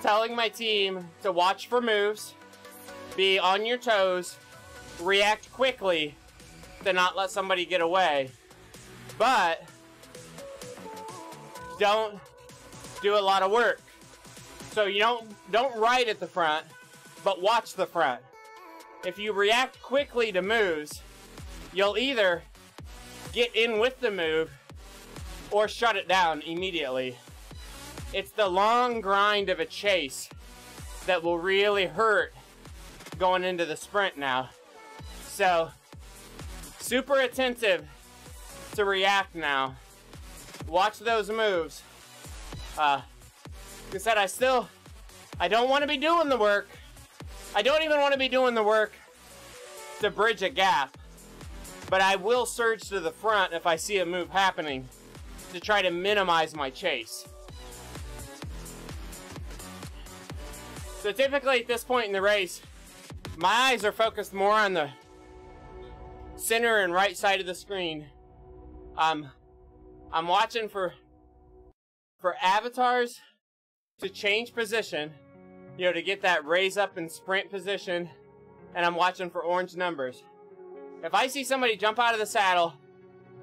telling my team to watch for moves, be on your toes, react quickly to not let somebody get away, but don't do a lot of work. So you don't ride at the front, but watch the front. If you react quickly to moves, you'll either get in with the move or shut it down immediately. It's the long grind of a chase that will really hurt going into the sprint now. So, super attentive to react now. Watch those moves. Like I said, I don't want to be doing the work. I don't even want to be doing the work to bridge a gap. But I will surge to the front if I see a move happening to try to minimize my chase. So typically at this point in the race, my eyes are focused more on the center and right side of the screen. I'm watching for avatars to change position, to get that raise up and sprint position, and I'm watching for orange numbers. If I see somebody jump out of the saddle,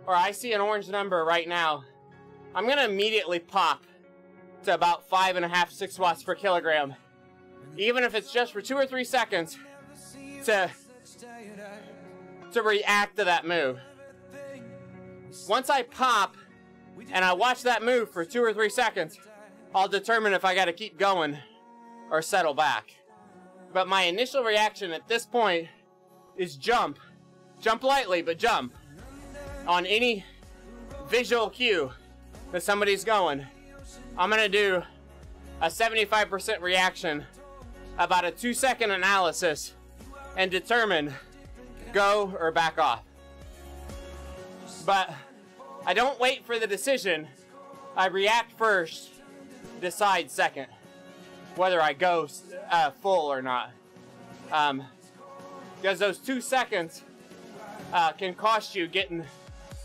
or I see an orange number right now, I'm gonna immediately pop to about 5.5, 6 watts per kilogram. Even if it's just for 2 or 3 seconds to react to that move. Once I pop and I watch that move for 2 or 3 seconds, I'll determine if I gotta keep going or settle back. But my initial reaction at this point is jump. Jump lightly, but jump. On any visual cue that somebody's going, I'm gonna do a 75% reaction, about a 2-second analysis, and determine go or back off. But I don't wait for the decision. I react first, decide second whether I go full or not. Because those 2 seconds can cost you getting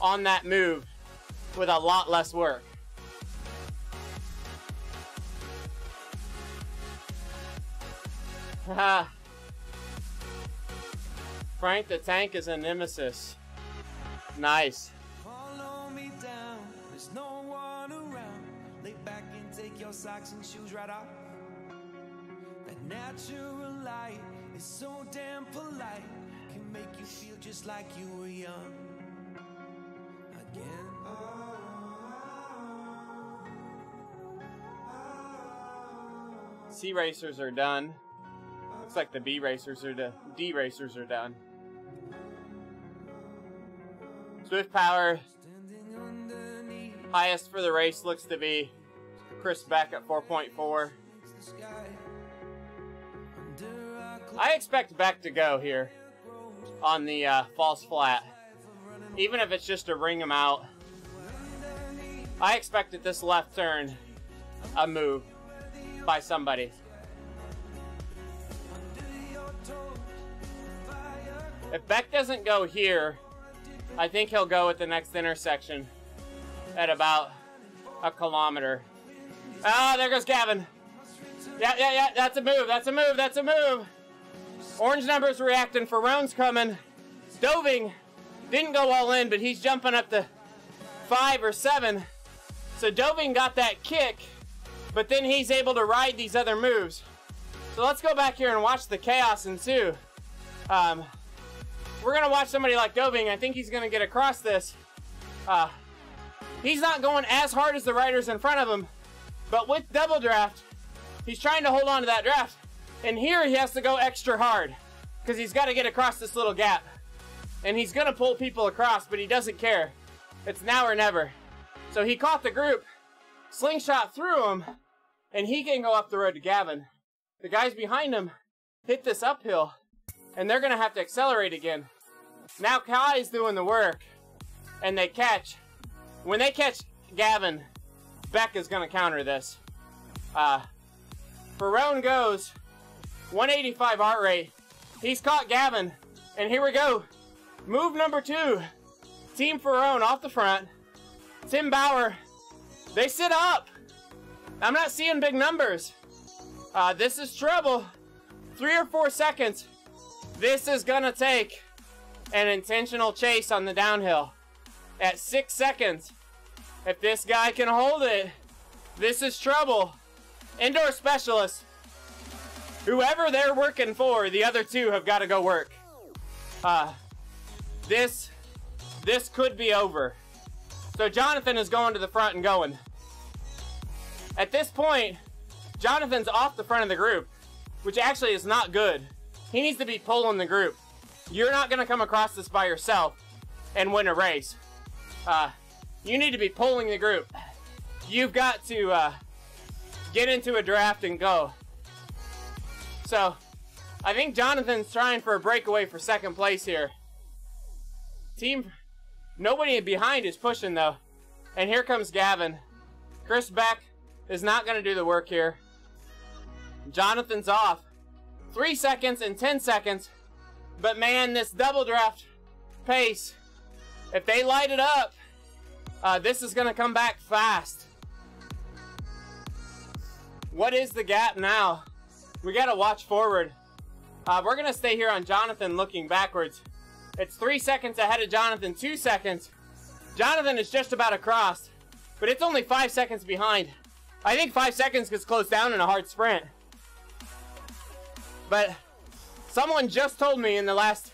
on that move with a lot less work. Frank the Tank is a nemesis. Nice. Follow me down, there's no one around. Lay back and take your socks and shoes right off. That natural light is so damn polite, can make you feel just like you were young again. C racers are done. Looks like the B racers or the D racers are done. Swift Power, highest for the race looks to be Chris Beck at 4.4. I expect Beck to go here on the false flat. Even if it's just to ring him out. I expect at this left turn a move by somebody. If Beck doesn't go here, I think he'll go at the next intersection at about 1 kilometer. Ah, there goes Gavin. Yeah, that's a move. Orange numbers reacting for Roan's coming. Doving didn't go all in, but he's jumping up to 5 or 7. So Doving got that kick, but then he's able to ride these other moves. So let's go back here and watch the chaos ensue. We're going to watch somebody like Doving. I think he's going to get across this. He's not going as hard as the riders in front of him, but with double draft, he's trying to hold on to that draft. And here he has to go extra hard because he's got to get across this little gap. And he's going to pull people across, but he doesn't care. It's now or never. So he caught the group, slingshot through him, and he can go up the road to Gavin. The guys behind him hit this uphill, and they're going to have to accelerate again. Now Kai's doing the work, and they catch. When they catch Gavin, Beck is going to counter this. Ferrone goes 185 heart rate. He's caught Gavin, and here we go. Move number 2. Team Ferrone off the front. Tim Bauer, they sit up. I'm not seeing big numbers. This is trouble. 3 or 4 seconds. This is gonna take an intentional chase on the downhill. At 6 seconds, if this guy can hold it, this is trouble. Indoor specialists, whoever they're working for, the other 2 have got to go work. This could be over. So Jonathan is going to the front and going. At this point, Jonathan's off the front of the group, which actually is not good. He needs to be pulling the group. You're not going to come across this by yourself and win a race. You need to be pulling the group. You've got to get into a draft and go. So, I think Jonathan's trying for a breakaway for second place here. Nobody behind is pushing though. And here comes Gavin. Chris Beck is not going to do the work here. Jonathan's off. 3 seconds and 10 seconds. But man, this double draft pace, if they light it up, this is going to come back fast. What is the gap now? We got to watch forward. We're going to stay here on Jonathan looking backwards. It's 3 seconds ahead of Jonathan, 2 seconds. Jonathan is just about across, but it's only 5 seconds behind. I think 5 seconds gets closed down in a hard sprint. But someone just told me in the last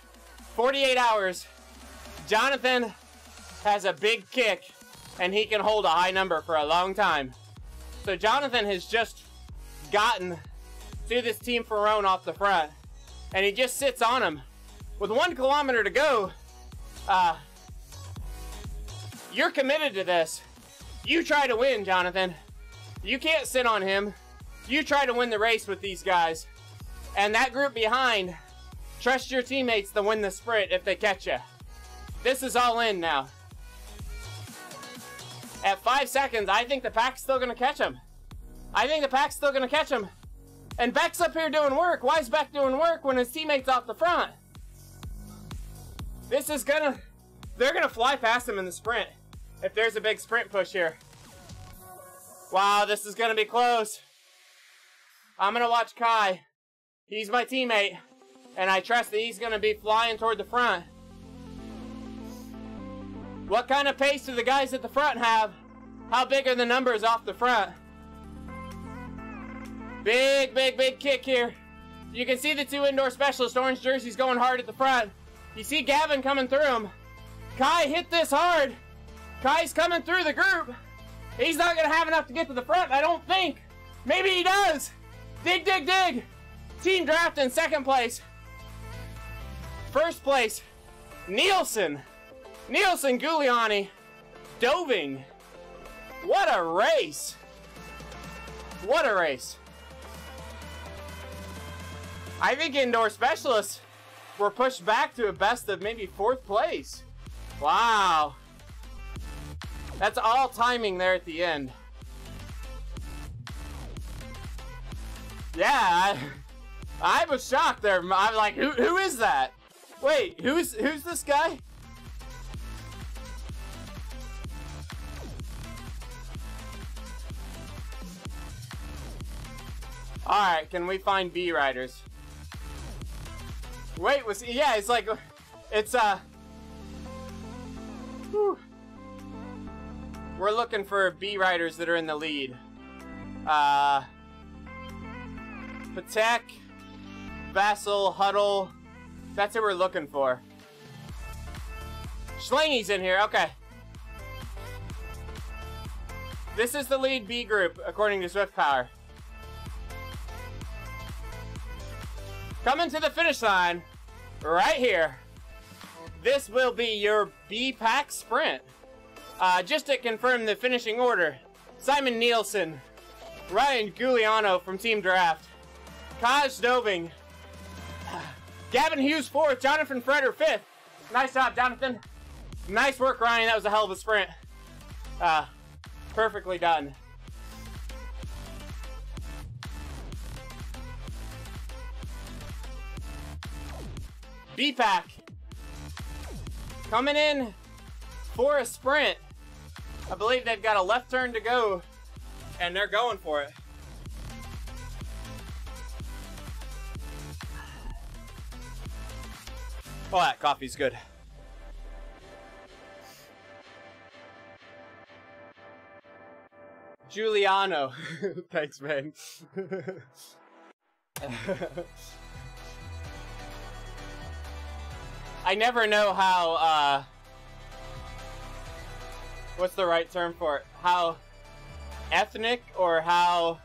48 hours, Jonathan has a big kick and he can hold a high number for a long time. So Jonathan has just gotten to this Team Ferrone off the front, and he just sits on him. With 1 kilometer to go, you're committed to this. You try to win, Jonathan. You can't sit on him. You try to win the race with these guys. And that group behind, trust your teammates to win the sprint if they catch you. This is all in now. At 5 seconds, I think the pack's still going to catch him. I think the pack's still going to catch him. And Beck's up here doing work. Why is Beck doing work when his teammate's off the front? This is they're gonna fly past him in the sprint if there's a big sprint push here. Wow, this is gonna be close. I'm gonna watch Kai. He's my teammate, and I trust that he's gonna be flying toward the front. What kind of pace do the guys at the front have? How big are the numbers off the front? Big, big, big kick here. You can see the 2 indoor specialists, orange jerseys, going hard at the front. You see Gavin coming through him. Kai hit this hard. Kai's coming through the group. He's not going to have enough to get to the front, I don't think. Maybe he does. Dig, dig, dig. Team draft in second place. First place, Nielsen. Nielsen Giuliani. Doving. What a race. What a race. I think indoor specialists were pushed back to a best of maybe 4th place. Wow. That's all timing there at the end. Yeah, I was shocked there. I'm like, who is that? Wait, who's this guy? Alright, can we find B riders? Wait, yeah, it's like, it's, whew. We're looking for B riders that are in the lead. Patek, Vassal, Huddle, that's who we're looking for. Schlange's in here, okay. This is the lead B group, according to Swift Power. coming to the finish line right here. This will be your B-Pack sprint. Just to confirm the finishing order, Simon Nielsen, Ryan Giuliano from Team Draft, Kaj Doving, Gavin Hughes 4th, Jonathan Freder 5th. Nice job, Jonathan. Nice work, Ryan. That was a hell of a sprint. Perfectly done. B-Pack coming in for a sprint. I believe they've got a left turn to go, and they're going for it. Oh, that coffee's good. Giuliano. Thanks, man. I never know how, what's the right term for it? How ethnic or how,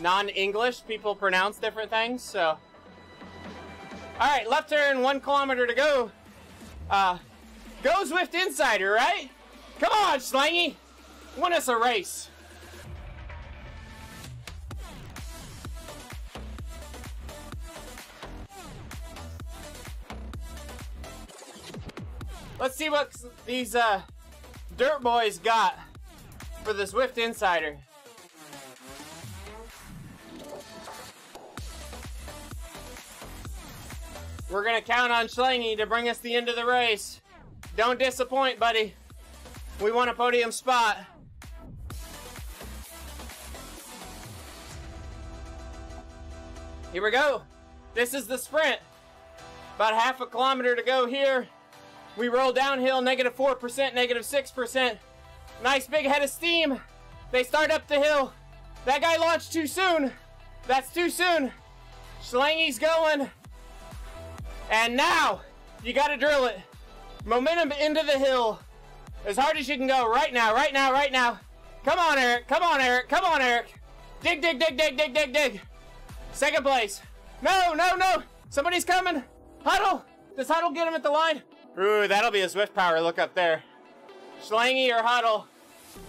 non-English people pronounce different things, so. Alright, left turn, 1 kilometer to go. Go Zwift Insider, right? Come on, Schlangy! Win us a race. Let's see what these dirt boys got for the Zwift Insider. We're gonna count on Schlangy to bring us the end of the race. Don't disappoint, buddy. We want a podium spot. Here we go. This is the sprint. About half a kilometer to go here. We roll downhill, -4%, -6%. Nice big head of steam. They start up the hill. That guy launched too soon. That's too soon. Schlangy's going. And now, you gotta drill it. Momentum into the hill. As hard as you can go right now, right now, right now. Come on, Eric. Come on, Eric. Come on, Eric. Dig, dig, dig, dig, dig, dig, dig. Second place. No, no, no. Somebody's coming. Huddle. Does Huddle get him at the line? Ooh, that'll be a Zwift Power look up there. Schlangy or Huddle?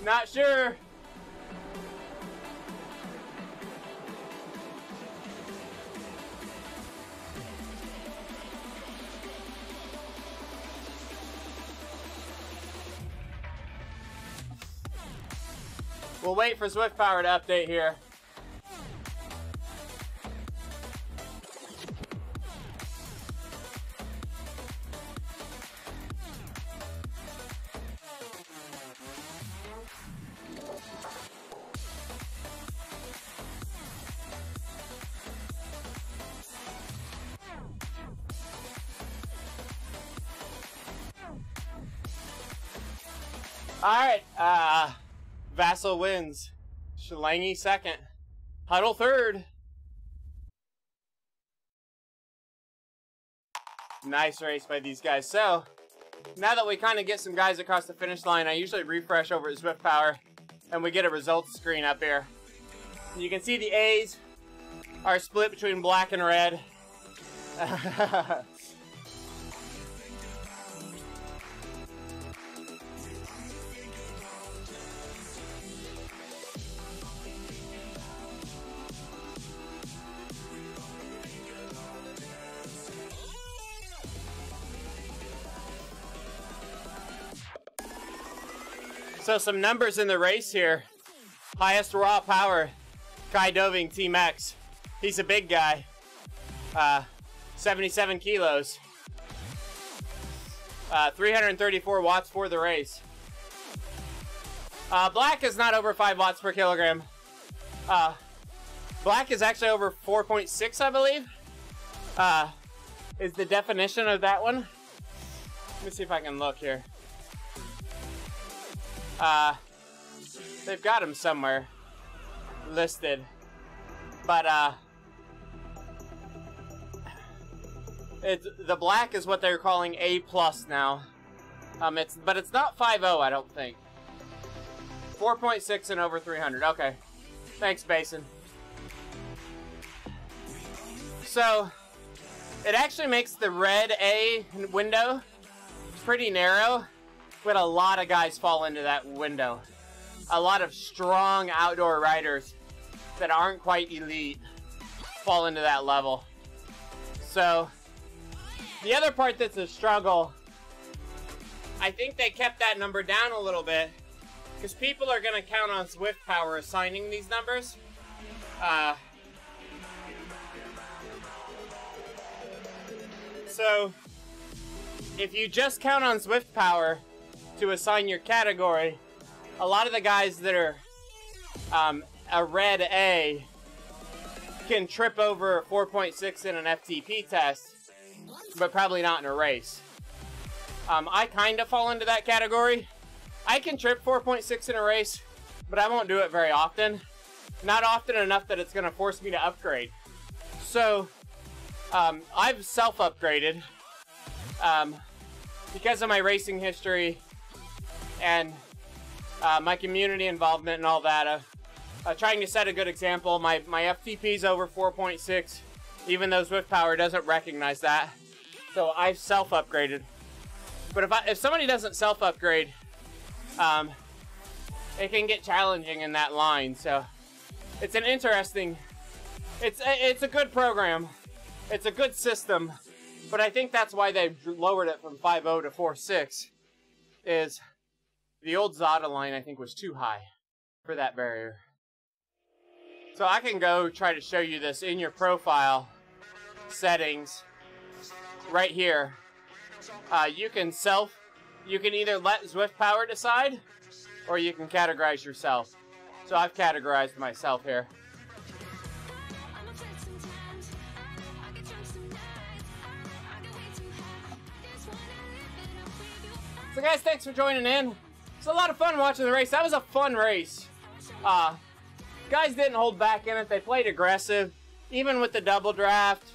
Not sure. We'll wait for Zwift Power to update here. All right, Vassal wins. Schlangy second. Huddle third. Nice race by these guys. So, now that we kind of get some guys across the finish line, I usually refresh over at Zwift Power, and we get a results screen up here. You can see the A's are split between black and red. So some numbers in the race here. Highest raw power, Kai Doving, Team X. He's a big guy. 77 kilos. 334 watts for the race. Black is not over 5 watts per kilogram. Black is actually over 4.6, I believe. Is the definition of that one. Let me see if I can look here. They've got him somewhere listed, but the black is what they're calling A+ now. But it's not 5.0, I don't think. 4.6 and over 300. Okay, thanks, Basin. So it actually makes the red A window pretty narrow, but a lot of guys fall into that window. A lot of strong outdoor riders that aren't quite elite fall into that level. So the other part that's a struggle, I think they kept that number down a little bit because people are going to count on Zwift Power assigning these numbers. So if you just count on Zwift Power to assign your category, a lot of the guys that are a red A can trip over 4.6 in an FTP test, but probably not in a race. I kind of fall into that category. I can trip 4.6 in a race, but I won't do it very often. Not often enough that it's going to force me to upgrade. So I've self-upgraded because of my racing history and my community involvement and all that. Trying to set a good example. My FTP's over 4.6, even though Zwift Power doesn't recognize that. So I've self-upgraded. But if somebody doesn't self-upgrade, it can get challenging in that line. So it's an interesting, it's a good program. It's a good system. But I think that's why they've lowered it from 5.0 to 4.6, is the old Zada line, I think, was too high for that barrier. So I can go try to show you this in your profile settings right here. You can either let Zwift Power decide, or you can categorize yourself. So I've categorized myself here. So guys, thanks for joining in. It's a lot of fun watching the race. That was a fun race. Guys didn't hold back in it. They played aggressive, even with the double draft.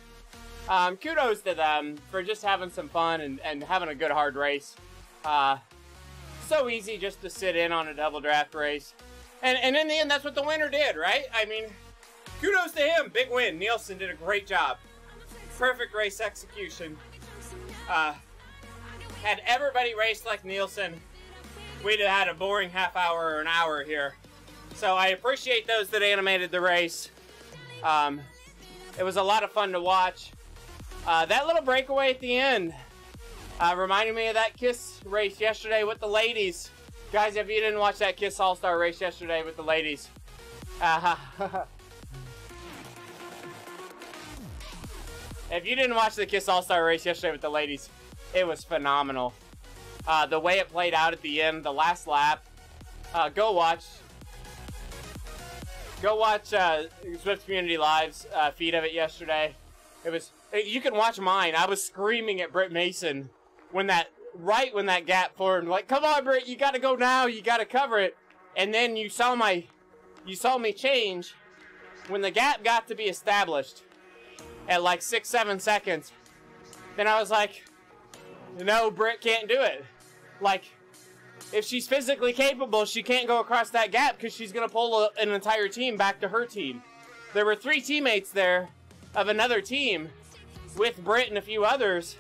Kudos to them for just having some fun and having a good hard race. So easy just to sit in on a double draft race. And in the end, that's what the winner did, right? I mean, kudos to him. Big win. Nielsen did a great job. Perfect race execution. Had everybody raced like Nielsen, we'd have had a boring half hour or an hour here. So I appreciate those that animated the race. It was a lot of fun to watch. That little breakaway at the end reminded me of that KISS race yesterday with the ladies. Guys, if you didn't watch that KISS All-Star race yesterday with the ladies. If you didn't watch the KISS All-Star race yesterday with the ladies, it was phenomenal. The way it played out at the end, the last lap. Go watch Zwift Community Live's feed of it yesterday. You can watch mine. I was screaming at Britt Mason when that gap formed. Like, come on, Britt, you got to go now. You got to cover it. And then you saw me change when the gap got to be established at like 6-7 seconds. Then I was like, no, Britt can't do it. Like, if she's physically capable, she can't go across that gap because she's going to pull an entire team back to her team. There were 3 teammates there of another team with Britt and a few others.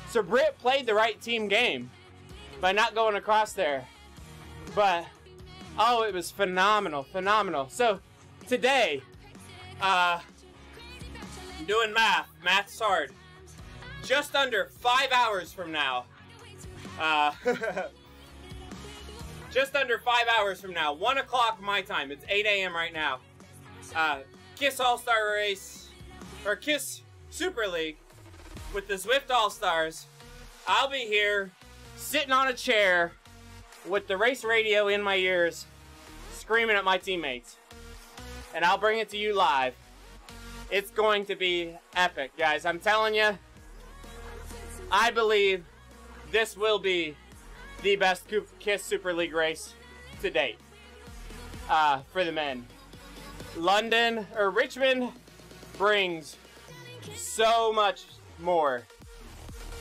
So Britt played the right team game by not going across there. But, oh, it was phenomenal, phenomenal. So today, doing math. Math's hard. Just under 5 hours from now. Just under 5 hours from now. 1 o'clock my time. It's 8 a.m. right now. KISS All-Star Race, or KISS Super League with the Zwift All-Stars. I'll be here sitting on a chair with the race radio in my ears, screaming at my teammates. And I'll bring it to you live. It's going to be epic, guys. I'm telling you, I believe this will be the best KISS Super League race to date for the men. Richmond brings so much more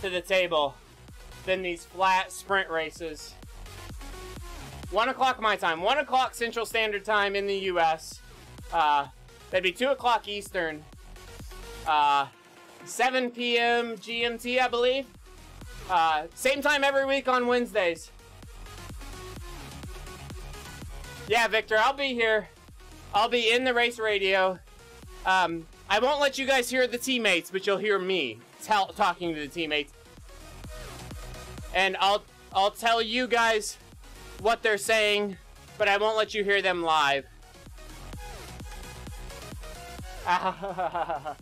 to the table than these flat sprint races. 1 o'clock my time, 1 o'clock Central Standard Time in the US. That'd be 2 o'clock Eastern 7 p.m. GMT, I believe. Same time every week on Wednesdays. Yeah, Victor, I'll be here. I'll be in the race radio. I won't let you guys hear the teammates, but you'll hear me talking to the teammates. And I'll tell you guys what they're saying, but I won't let you hear them live. I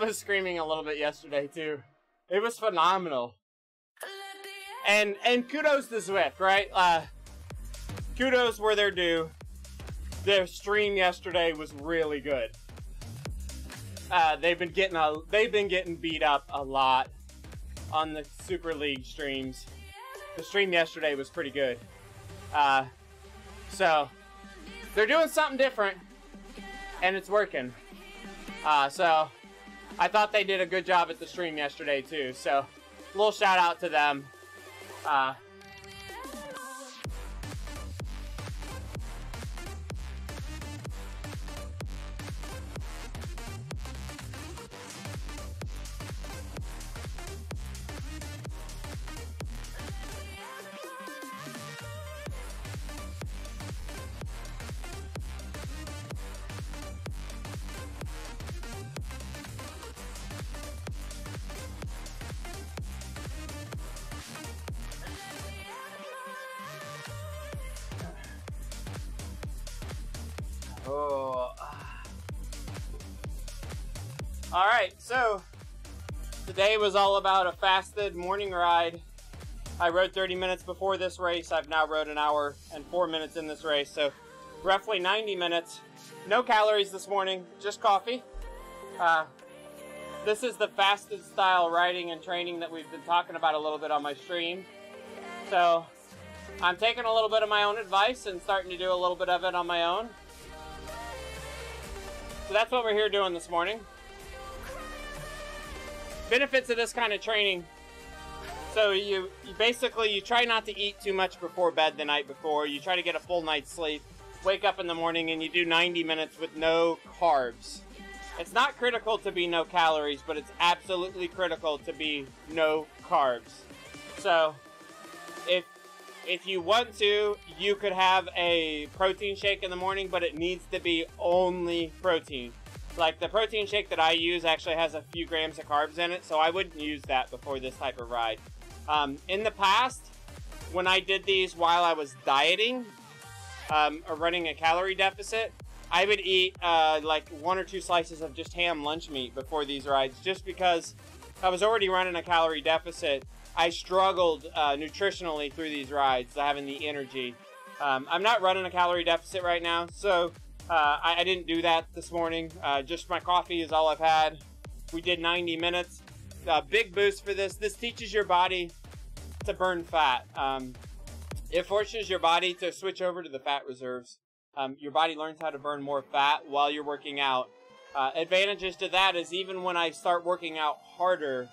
was screaming a little bit yesterday too. It was phenomenal. And kudos to Zwift, right? Kudos where they're due. Their stream yesterday was really good. They've been getting beat up a lot on the Super League streams. The stream yesterday was pretty good. So they're doing something different, and it's working. So I thought they did a good job at the stream yesterday too. So a little shout out to them. Alright, so today was all about a fasted morning ride. I rode 30 minutes before this race. I've now rode an hour and 4 minutes in this race, so roughly 90 minutes. No calories this morning, just coffee. This is the fasted style riding and training that we've been talking about a little bit on my stream. So I'm taking a little bit of my own advice and starting to do a little bit of it on my own. So that's what we're here doing this morning. Benefits of this kind of training. So you basically try not to eat too much before bed the night before. You try to get a full night's sleep. Wake up in the morning and you do 90 minutes with no carbs. It's not critical to be no calories, but it's absolutely critical to be no carbs. So if you want to, you could have a protein shake in the morning, but it needs to be only protein. Like the protein shake that I use actually has a few grams of carbs in it, so I wouldn't use that before this type of ride. In the past, when I did these while I was dieting or running a calorie deficit, I would eat like 1 or 2 slices of just ham lunch meat before these rides, just because I was already running a calorie deficit. I struggled nutritionally through these rides, having the energy. I'm not running a calorie deficit right now, so I didn't do that this morning. Just my coffee is all I've had. We did 90 minutes. Big boost for this. This teaches your body to burn fat. It forces your body to switch over to the fat reserves. Your body learns how to burn more fat while you're working out. Advantages to that is even when I start working out harder,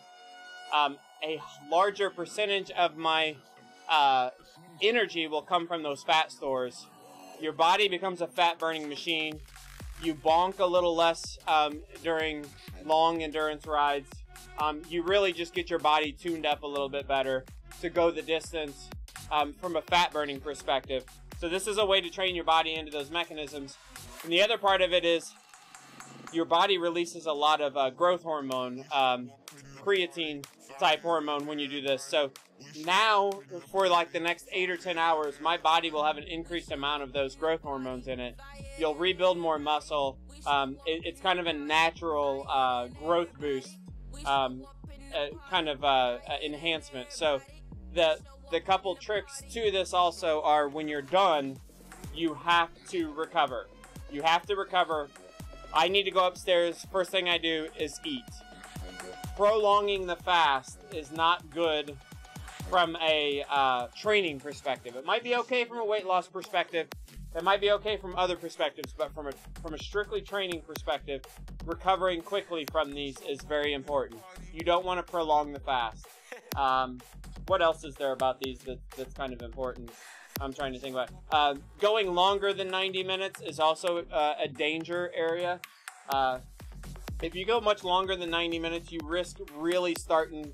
a larger percentage of my energy will come from those fat stores. Your body becomes a fat-burning machine. You bonk a little less during long endurance rides. You really just get your body tuned up a little bit better to go the distance from a fat-burning perspective. So this is a way to train your body into those mechanisms. And the other part of it is your body releases a lot of growth hormone, creatine type hormone when you do this. So now for like the next 8 or 10 hours, my body will have an increased amount of those growth hormones in it. You'll rebuild more muscle. It's kind of a natural growth boost, kind of enhancement. So the couple tricks to this also are when you're done, you have to recover. You have to recover. I need to go upstairs. First thing I do is eat. Prolonging the fast is not good from a training perspective. It might be okay from a weight loss perspective. It might be okay from other perspectives, but from a strictly training perspective, recovering quickly from these is very important. You don't want to prolong the fast. What else is there about these that's kind of important? I'm trying to think about. Going longer than 90 minutes is also a danger area. If you go much longer than 90 minutes, you risk really starting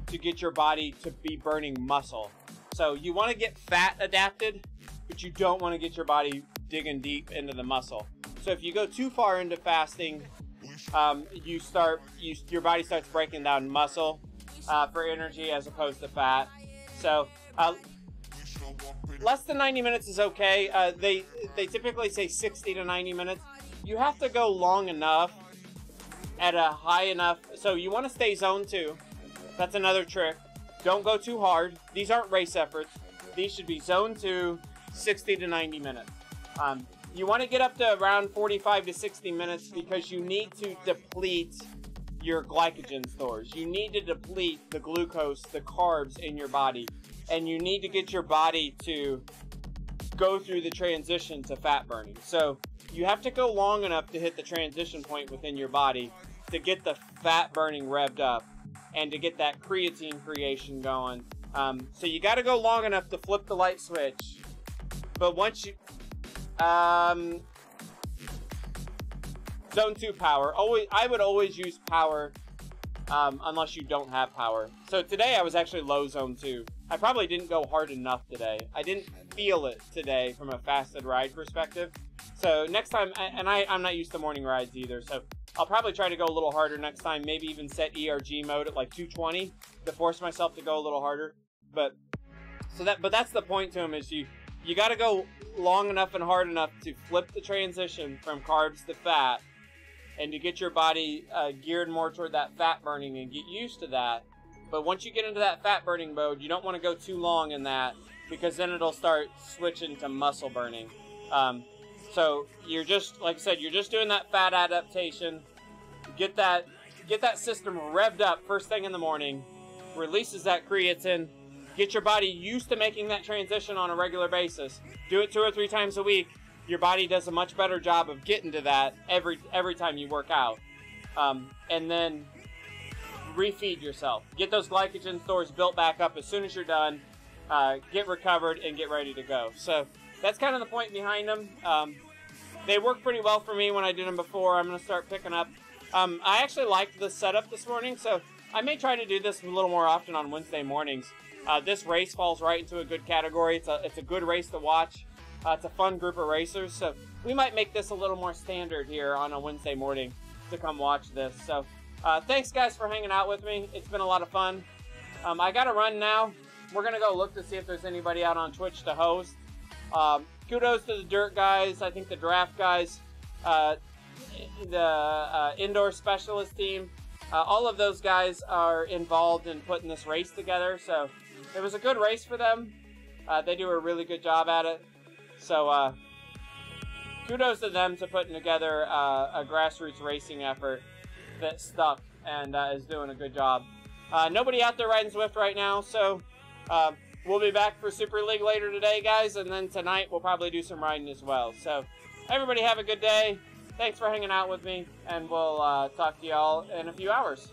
to get your body to be burning muscle. So you want to get fat adapted, but you don't want to get your body digging deep into the muscle. So if you go too far into fasting, your body starts breaking down muscle for energy as opposed to fat. So less than 90 minutes is okay. They typically say 60 to 90 minutes. You have to go long enough at a high enough. So you want to stay zone 2. That's another trick. Don't go too hard. These aren't race efforts. These should be zone 2, 60 to 90 minutes. You want to get up to around 45 to 60 minutes because you need to deplete your glycogen stores. You need to deplete the glucose, the carbs in your body. And you need to get your body to go through the transition to fat burning. So you have to go long enough to hit the transition point within your body to get the fat burning revved up and to get that creatine creation going. So you got to go long enough to flip the light switch. But once you... zone 2 power. I would always use power unless you don't have power. So today I was actually low zone 2. I probably didn't go hard enough today. I didn't feel it today from a fasted ride perspective. So next time, and I'm not used to morning rides either, so I'll probably try to go a little harder next time, maybe even set ERG mode at like 220 to force myself to go a little harder. But that's the point to them, is you got to go long enough and hard enough to flip the transition from carbs to fat and to get your body geared more toward that fat burning and get used to that. But once you get into that fat burning mode, you don't want to go too long in that because then it'll start switching to muscle burning. So you're just, like I said, you're just doing that fat adaptation. Get that system revved up first thing in the morning, releases that creatine, get your body used to making that transition on a regular basis. Do it 2 or 3 times a week. Your body does a much better job of getting to that every time you work out. And then refeed yourself. Get those glycogen stores built back up as soon as you're done. Get recovered and get ready to go. So that's kind of the point behind them. They worked pretty well for me when I did them before. I'm going to start picking up. I actually liked the setup this morning, so I may try to do this a little more often on Wednesday mornings. This race falls right into a good category. It's a good race to watch. It's a fun group of racers, so we might make this a little more standard here on a Wednesday morning to come watch this. So thanks, guys, for hanging out with me. It's been a lot of fun. I got to run now. We're going to go look to see if there's anybody out on Twitch to host. Kudos to the dirt guys. I think the draft guys, the indoor specialist team, all of those guys are involved in putting this race together. So it was a good race for them. They do a really good job at it. So kudos to them to putting together a grassroots racing effort that stuck and is doing a good job. Nobody out there riding Zwift right now, so we'll be back for Super League later today, guys, and then tonight we'll probably do some riding as well. So everybody have a good day. Thanks for hanging out with me, and we'll talk to y'all in a few hours.